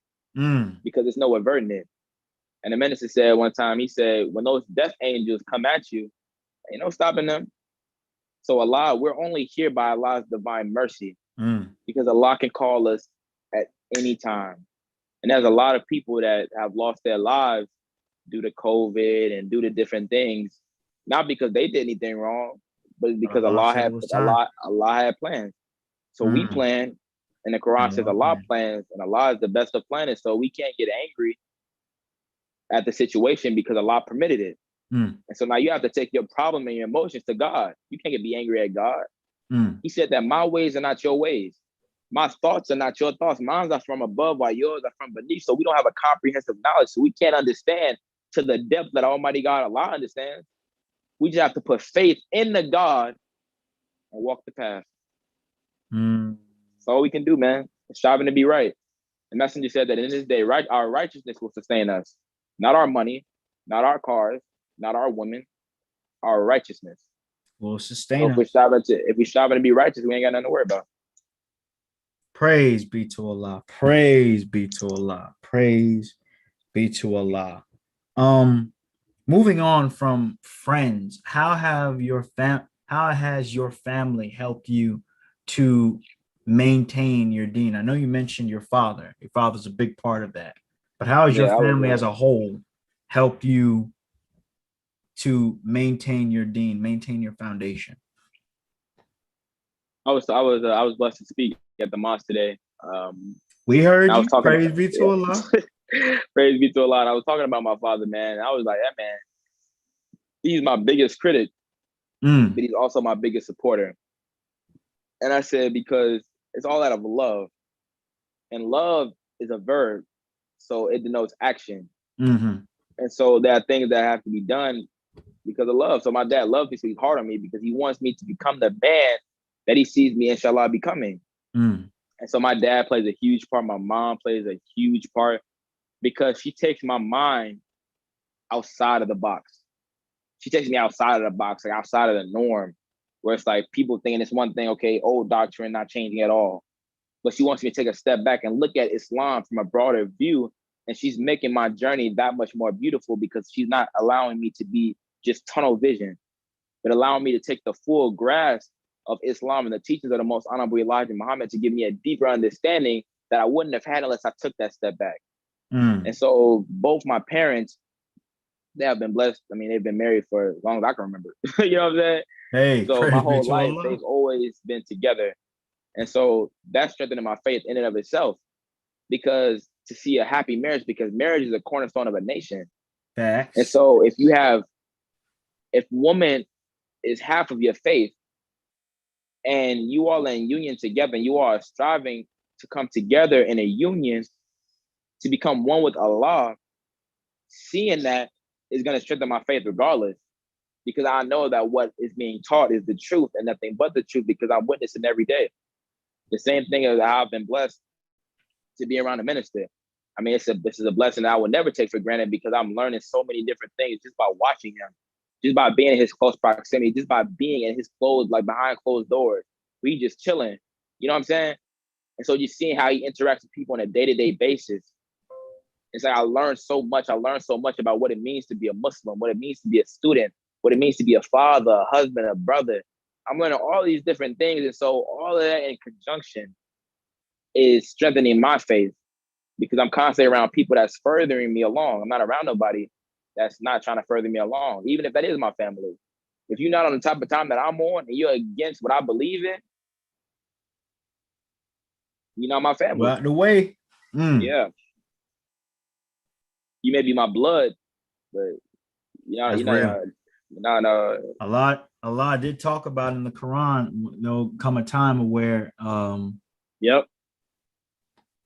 because there's no averting it. And the minister said one time, he said, when those death angels come at you, ain't no stopping them. So Allah, we're only here by Allah's divine mercy, because Allah can call us at any time. And there's a lot of people that have lost their lives due to COVID and due to different things, not because they did anything wrong, but because Allah had plans. So we plan, and the Quran says Allah plans, and Allah is the best of planners. So we can't get angry at the situation because Allah permitted it. And so now you have to take your problem and your emotions to God. You can't be angry at God. He said that my ways are not your ways. My thoughts are not your thoughts. Mine are from above while yours are from beneath. So we don't have a comprehensive knowledge. So we can't understand to the depth that Almighty God, Allah, understands. We just have to put faith in the God and walk the path. That's all we can do, man. Striving to be right. The messenger said that in this day, our righteousness will sustain us. Not our money, not our cars, not our women, our righteousness will sustain us. If we striving to be righteous, we ain't got nothing to worry about. Praise be to Allah. Praise be to Allah. Praise be to Allah. Moving on from friends, how has your family helped you to maintain your deen? I know you mentioned your father. Your father's a big part of that. But how has your Yeah, family as a whole helped you to maintain your deen, maintain your foundation? I was blessed to speak at the mosque today. We And heard I was you. talking Praise about, be to Allah. yeah. Praise be to Allah. I was talking about my father, man. I was like, that man, he's my biggest critic, Mm, but he's also my biggest supporter. And I said, because it's all out of love. And love is a verb, so it denotes action. hmm And so there are things that have to be done because of love. So my dad loves me, so he's hard on me because he wants me to become the man that he sees me, inshallah, becoming. mm, And so my dad plays a huge part. My mom plays a huge part because she takes my mind outside of the box. She takes me outside of the box, like outside of the norm, where it's like people thinking it's one thing, okay, old doctrine not changing at all. But she wants me to take a step back and look at Islam from a broader view. And she's making my journey that much more beautiful because she's not allowing me to be just tunnel vision, but allowing me to take the full grasp of Islam and the teachings of the most honorable Elijah Muhammad to give me a deeper understanding that I wouldn't have had unless I took that step back. mm. And so both my parents, they have been blessed. I mean, they've been married for as long as I can remember. You know what I'm saying? Hey, So my praise be whole to life, Allah. they've always been together. And so that's strengthening my faith in and of itself because to see a happy marriage, because marriage is a cornerstone of a nation. And Facts. so if woman is half of your faith and you all are in union together and you are striving to come together in a union to become one with Allah, seeing that is going to strengthen my faith regardless. Because I know that what is being taught is the truth and nothing but the truth because I'm witnessing every day. The same thing as I've been blessed to be around a minister. I mean, this is a blessing that I will never take for granted because I'm learning so many different things just by watching him, just by being in his close proximity, just by being in his closed, like behind closed doors. We just chilling. You know what I'm saying? And so just seeing how he interacts with people on a day-to-day basis. It's like I learned so much. I learned so much about what it means to be a Muslim, what it means to be a student, what it means to be a father, a husband, a brother. I'm learning all these different things. And so all of that in conjunction is strengthening my faith because I'm constantly around people that's furthering me along. I'm not around nobody that's not trying to further me along, even if that is my family. If you're not on the type of time that I'm on and you're against what I believe in, you're not my You family. out the way. Mm, Yeah. You may be my blood, but that's real. you're not Allah did talk about in the Quran, there'll come a time where yep.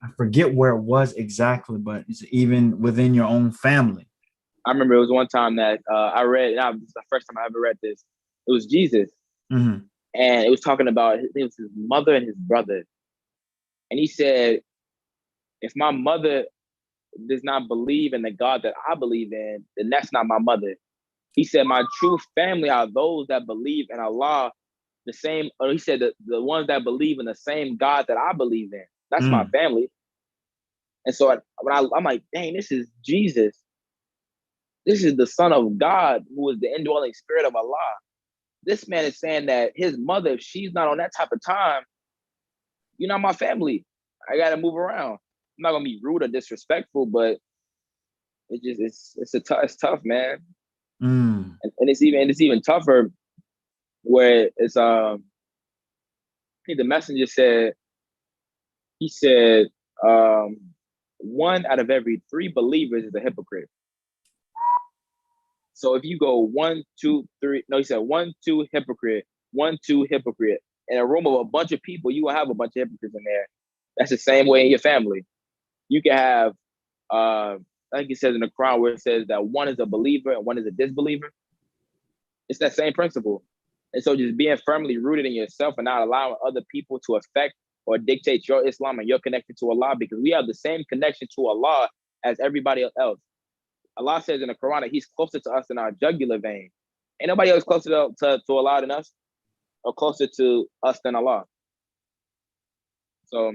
I forget where it was exactly, but it's even within your own family. I remember it was one time that I read, and it's the first time I ever read this. It was Jesus, Mm-hmm. and it was talking about it was his mother and his brother, and he said, "If my mother does not believe in the God that I believe in, then that's not my mother." He said, "My true family are those that believe in Allah, the same." Or he said, "The ones that believe in the same God that I believe in. That's my Mm, family." And so I'm like, "Dang, this is Jesus. This is the Son of God, who is the indwelling Spirit of Allah." This man is saying that his mother, if she's not on that type of time, you're not my family. I gotta move around. I'm not gonna be rude or disrespectful, but it's tough, man. mm, And it's even tougher where it's I think the messenger said he said um one out of every three believers is a hypocrite. So if you go one, two, three, no, he said one, two, hypocrite, one, two, hypocrite. In a room of a bunch of people, you will have a bunch of hypocrites in there. That's the same way in your family. You can have, I think it says in the Quran where it says that one is a believer and one is a disbeliever. It's that same principle. And so just being firmly rooted in yourself and not allowing other people to affect or dictate your Islam and your connection to Allah, because we have the same connection to Allah as everybody else. Allah says in the Quran that he's closer to us than our jugular vein. Ain't nobody else closer to Allah than us or closer to us than Allah. So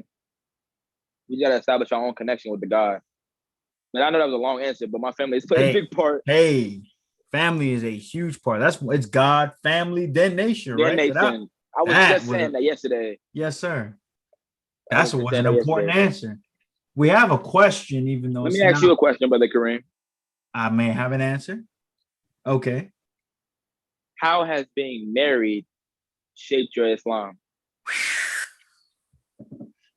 we got to establish our own connection with the God. But I know that was a long answer, but my family has played a big part. Hey, family is a huge part. It's God, family, then nation, Their right? nation. I was just saying that yesterday. Yes, sir. I Was an important answer. We have a question, even though Let me ask you a question, Brother Kareem. I may have an answer. Okay. How has being married shaped your Islam?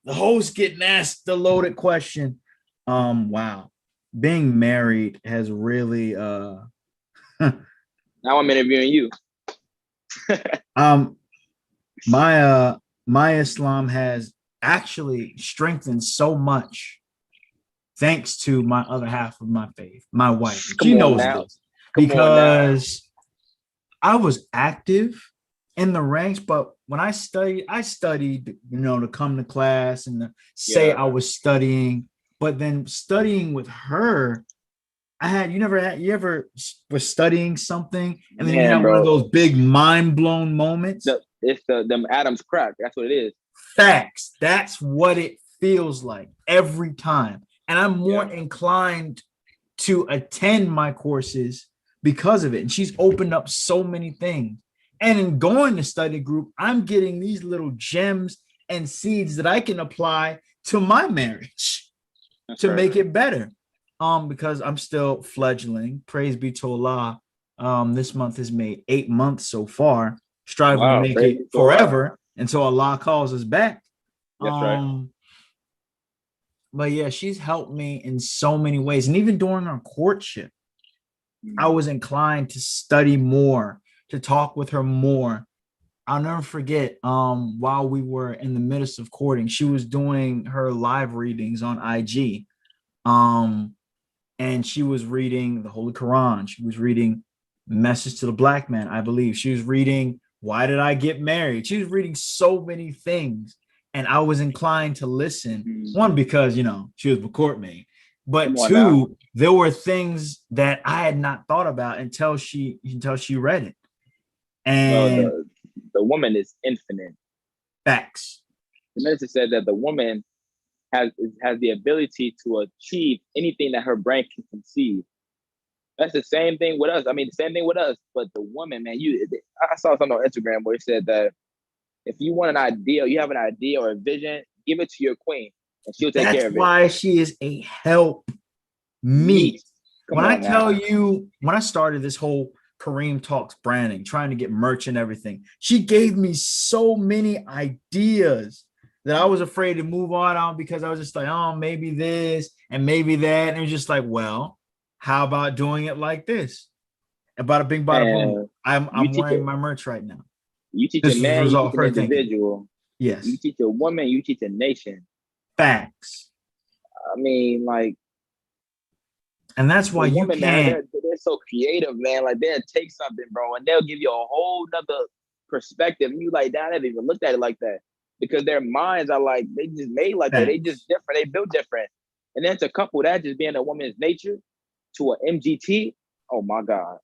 The host getting asked the loaded question. Wow. Being married has really now I'm interviewing you. My Islam has actually strengthened so much thanks to my other half of my faith, my wife. She knows this because I was active in the ranks, but when I studied, to come to class and to say I was studying, but then studying with her, you ever were studying something and then you have one of those big mind blown moments? It's them atoms crack. That's what it is. Facts. That's what it feels like every time. And I'm more inclined to attend my courses because of it. And she's opened up so many things. And in going to study group, I'm getting these little gems and seeds that I can apply to my marriage to make it better. Because I'm still fledgling. Praise be to Allah. This month has made 8 months so far, striving to make it forever until Allah calls us back. That's right. But yeah, she's helped me in so many ways. And even during our courtship, I was inclined to study more, to talk with her more. I'll never forget, while we were in the midst of courting, she was doing her live readings on IG. And she was reading the Holy Quran. She was reading Message to the Black Man, I believe. She was reading Why Did I Get Married? She was reading so many things. And I was inclined to listen. One, because, she was court me. But two, there were things that I had not thought about until she read it. And the woman is infinite. Facts. The minister said that the woman has the ability to achieve anything that her brain can conceive. That's the same thing with us. I mean, the same thing with us. But the woman, man, I saw something on Instagram where it said that if you want an idea, you have an idea or a vision, give it to your queen, and she'll take care of it. That's why she is a help me. When I started this whole Kareem Talks branding, trying to get merch and everything, she gave me so many ideas that I was afraid to move on because I was just like, oh, maybe this and maybe that. And it was just like, well, how about doing it like this? About a big bada boom. I'm wearing my merch right now. You teach a man, you teach an individual. Yes. You teach a woman, you teach a nation. Facts. I mean, like, and that's why you can't. Man, they're so creative, man. Like, they'll take something, bro, and they'll give you a whole nother perspective. And you like, I never even looked at it like that. Because their minds are like, they just made like that. They just different. They built different. And then to couple that just being a woman's nature to an MGT, oh my God.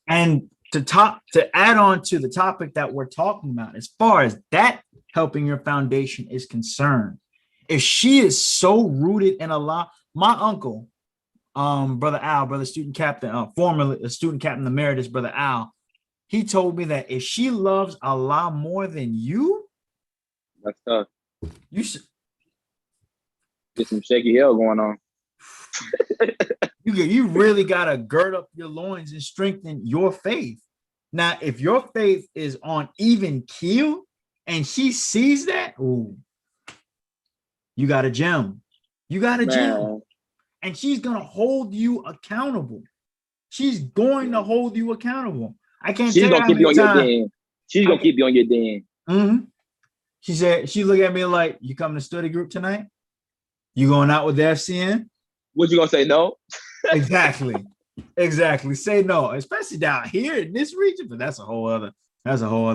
And to add on to the topic that we're talking about, as far as that helping your foundation is concerned, if she is so rooted in Allah, my uncle, Brother Al, brother student captain, formerly a student captain emeritus, Brother Al, he told me that if she loves Allah more than you, that's tough. You should get some shaky hell going on. You really gotta gird up your loins and strengthen your faith. Now, if your faith is on even keel and she sees that, ooh, you got a gem. You got a gem. And she's gonna hold you accountable. She's going to hold you accountable. I can't. She's gonna keep you on your Deen. She's gonna keep you on your Deen. Mm-hmm. She said, she looked at me like, you coming to study group tonight? You going out with the FCN? What you gonna say, no? Exactly. Say no, especially down here in this region, but that's a whole other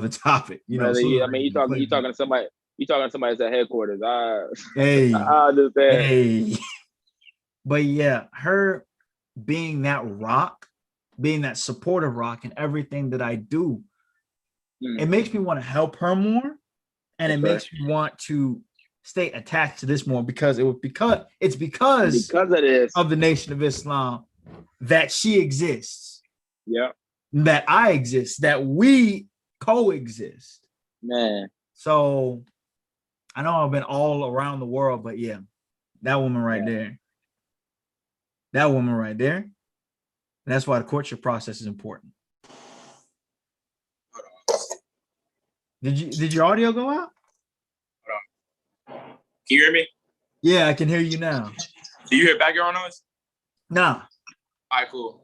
topic. Brother, I mean, you talking to somebody that's at headquarters. Hey, I understand. Hey. But yeah, her being that rock, being that supportive rock in everything that I do, it makes me want to help her more. And it makes me want to stay attached to this more because it's because Because of this. of the Nation of Islam that she exists, Yeah, that I exist, that we coexist. man. So I know I've been all around the world, but yeah, that woman right there. That woman right there. And that's why the courtship process is important. Did your audio go out? Can you hear me? Yeah, I can hear you now. Do you hear background noise? Nah. All right, cool.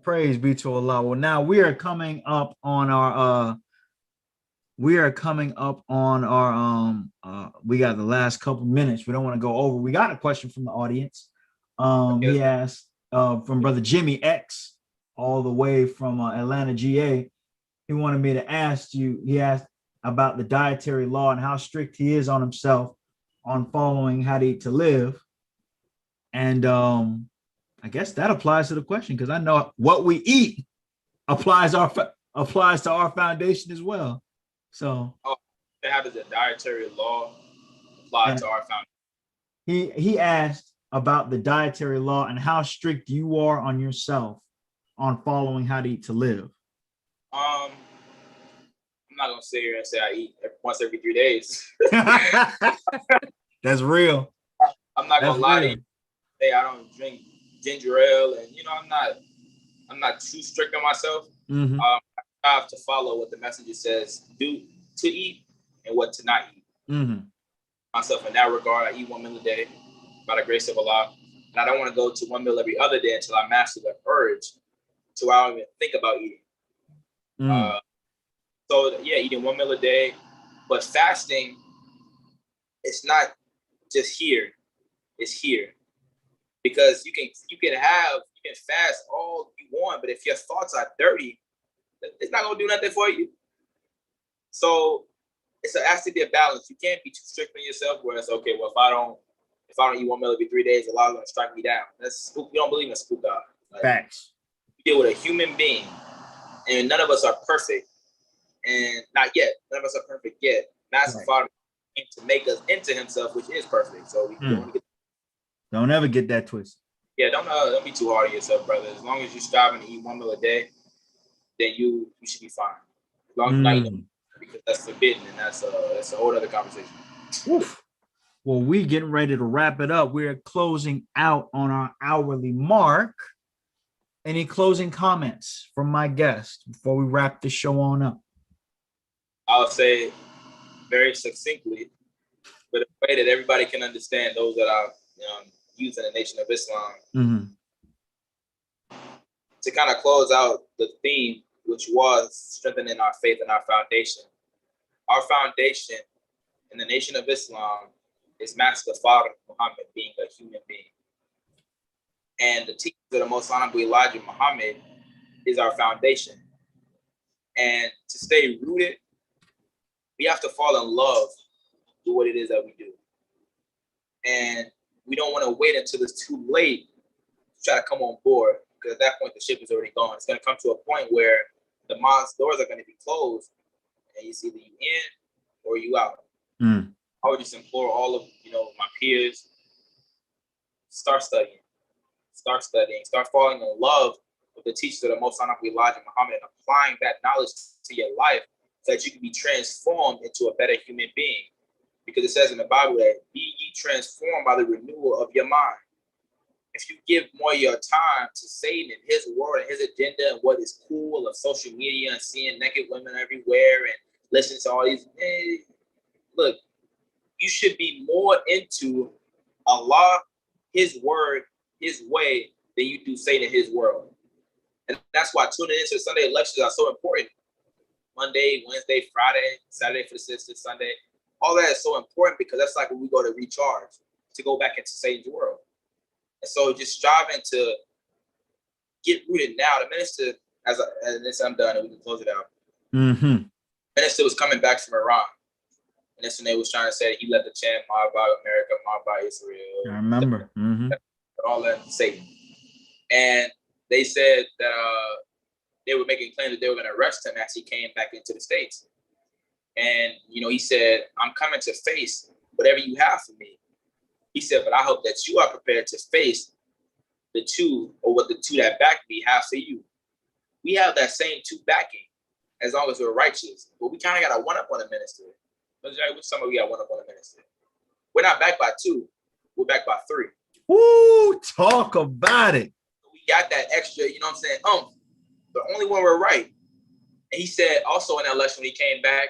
Praise be to Allah. Well, now we are coming up on our we got the last couple minutes. We don't want to go over. We got a question from the audience. He asked from brother Jimmy X, all the way from Atlanta, GA. He wanted me to ask you. He asked about the dietary law and how strict he is on himself on following how to eat to live. And I guess that applies to the question because I know what we eat applies to our foundation as well. So how does the dietary law apply to our foundation? He asked about the dietary law and how strict you are on yourself on following how to eat to live. I'm not gonna sit here and say I eat once every 3 days. That's real. I'm not gonna lie to you. Hey, I don't drink ginger ale, and I'm not too strict on myself. Mm-hmm. I have to follow what the message says do to eat and what to not eat. Mm-hmm. Myself in that regard, I eat 1 meal a day by the grace of Allah, and I don't want to go to 1 meal every other day until I master the urge, so I don't even think about eating. So yeah, eating 1 meal a day, but fasting, it's not just here; it's here, because you can fast all you want, but if your thoughts are dirty, it's not gonna do nothing for you. So it has to be a balance. You can't be too strict on yourself where it's okay. Well, if I don't eat 1 meal every 3 days, Allah's gonna strike me down. That's spook. You don't believe in spook God. Like, facts. You deal with a human being, and none of us are perfect, and not yet. None of us are perfect yet. Master Father came to make us into Himself, which is perfect. So we don't ever get that twisted. Yeah, don't be too hard on yourself, brother. As long as you're striving to eat 1 meal a day, then you should be fine. As long as you're not eating, because that's forbidden, and that's a whole other conversation. Oof. Well, we getting ready to wrap it up. We're closing out on our hourly mark. Any closing comments from my guest before we wrap this show on up? I'll say very succinctly, but in a way that everybody can understand, those that are using the Nation of Islam. Mm-hmm. To kind of close out the theme, which was strengthening our faith and our foundation. Our foundation in the Nation of Islam is Master Father Muhammad being a human being. And the teachings of the Most Honorable Elijah Muhammad is our foundation. And to stay rooted, we have to fall in love with what it is that we do. And we don't want to wait until it's too late to try to come on board, because at that point the ship is already gone. It's going to come to a point where the mosque doors are going to be closed, and it's either you in or you out. I would just implore all of my peers, start studying, start falling in love with the teachings of the Most Honorable Elijah Muhammad, and applying that knowledge to your life so that you can be transformed into a better human being. Because it says in the Bible that be ye transformed by the renewal of your mind. If you give more of your time to Satan and his world and his agenda and what is cool of social media and seeing naked women everywhere and listening to all these, look, you should be more into Allah, His word, His way than you do Satan and his world. And that's why tuning into Sunday lectures are so important. Monday, Wednesday, Friday, Saturday for the sisters, Sunday. All that is so important because that's like when we go to recharge, to go back into Satan's world. And so just striving to get rooted now. The minister, and this I'm done and we can close it out. Mm-hmm. The minister was coming back from Iran. And this one they was trying to say that he led the chant, "Mar by America, Mar by Israel." I remember. Mm-hmm. All that Satan. And they said that they were making claims that they were going to arrest him as he came back into the States. And, he said, I'm coming to face whatever you have for me. He said, but I hope that you are prepared to face the two, or what the two that back me have for you. We have that same two backing as long as we're righteous. But we kind of got to one up on the minister. Which some of we got one up on the minister. We're not backed by two. We're backed by three. Woo, talk about it. We got that extra, you know what I'm saying? The only one we're right. And he said also in that election when he came back,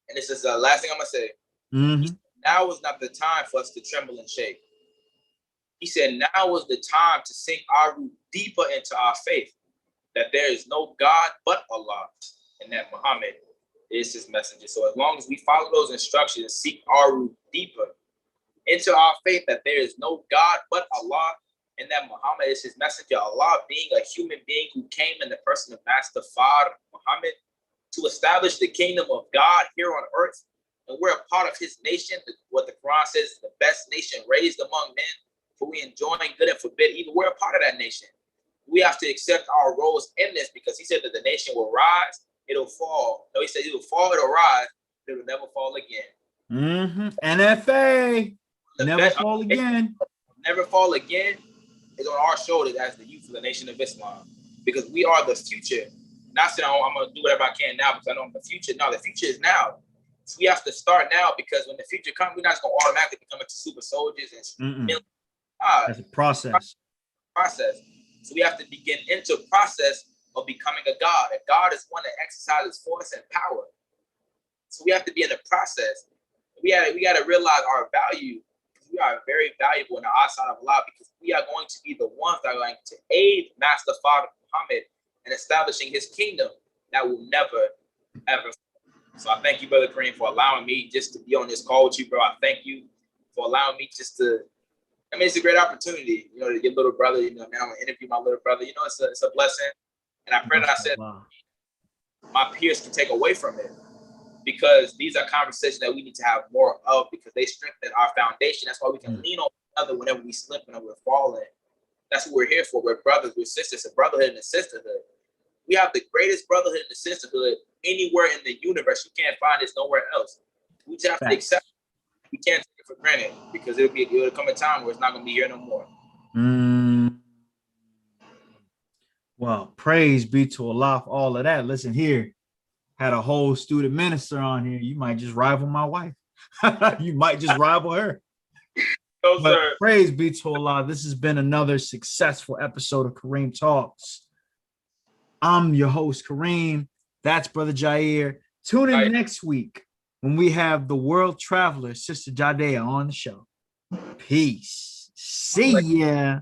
and this is the last thing I'm going to say, Mm-hmm. now is not the time for us to tremble and shake. He said, now is the time to sink our root deeper into our faith, that there is no God but Allah, and that Muhammad is his messenger. So as long as we follow those instructions and seek our root deeper into our faith, that there is no God but Allah, and that Muhammad is his messenger, Allah being a human being who came in the person of Master Fard Muhammad to establish the kingdom of God here on earth. And we're a part of his nation, what the Quran says is the best nation raised among men, for we enjoying good and forbid evil. We're a part of that nation. We have to accept our roles in this, because he said that the nation will rise, it'll fall. No, he said it'll fall, it'll rise, it'll never fall again. Mm-hmm. NFA, never fall again. Never fall again is on our shoulders as the youth of the Nation of Islam, because we are the future. Not saying I'm going to do whatever I can now because I know I'm the future. No, the future is now. So we have to start now, because when the future comes, we're not just going to automatically become into super soldiers and That's a process. So we have to begin into a process of becoming a God. A God is one that exercises force and power. So we have to be in the process. We got to realize our value. We are very valuable in the eyesight of Allah, because we are going to be the ones that are going to aid Master Father Muhammad in establishing his kingdom that will never, ever. So I thank you, Brother Kareem, for allowing me just to be on this call with you, bro. I thank you for allowing me just to, I mean, it's a great opportunity, you know, to your little brother, you know, man, I'm going to interview my little brother. You know, it's a blessing. And I pray that I said my peers can take away from it, because these are conversations that we need to have more of, because they strengthen our foundation. That's why we can lean on each other whenever we slip and we're falling. That's what we're here for. We're brothers, we're sisters, a brotherhood and a sisterhood. We have the greatest brotherhood and the sisterhood anywhere in the universe. You can't find this nowhere else. We just have to accept it. We can't take it for granted, because it'll come a time where it's not going to be here no more. Well, praise be to Allah for all of that. Listen here, had a whole student minister on here. You might just rival my wife. You might just rival her. No, but sir. Praise be to Allah. This has been another successful episode of Kareem Talks. I'm your host, Kareem. That's Brother Jair. Tune in next week when we have the world traveler, Sister Jadea, on the show. Peace. See ya.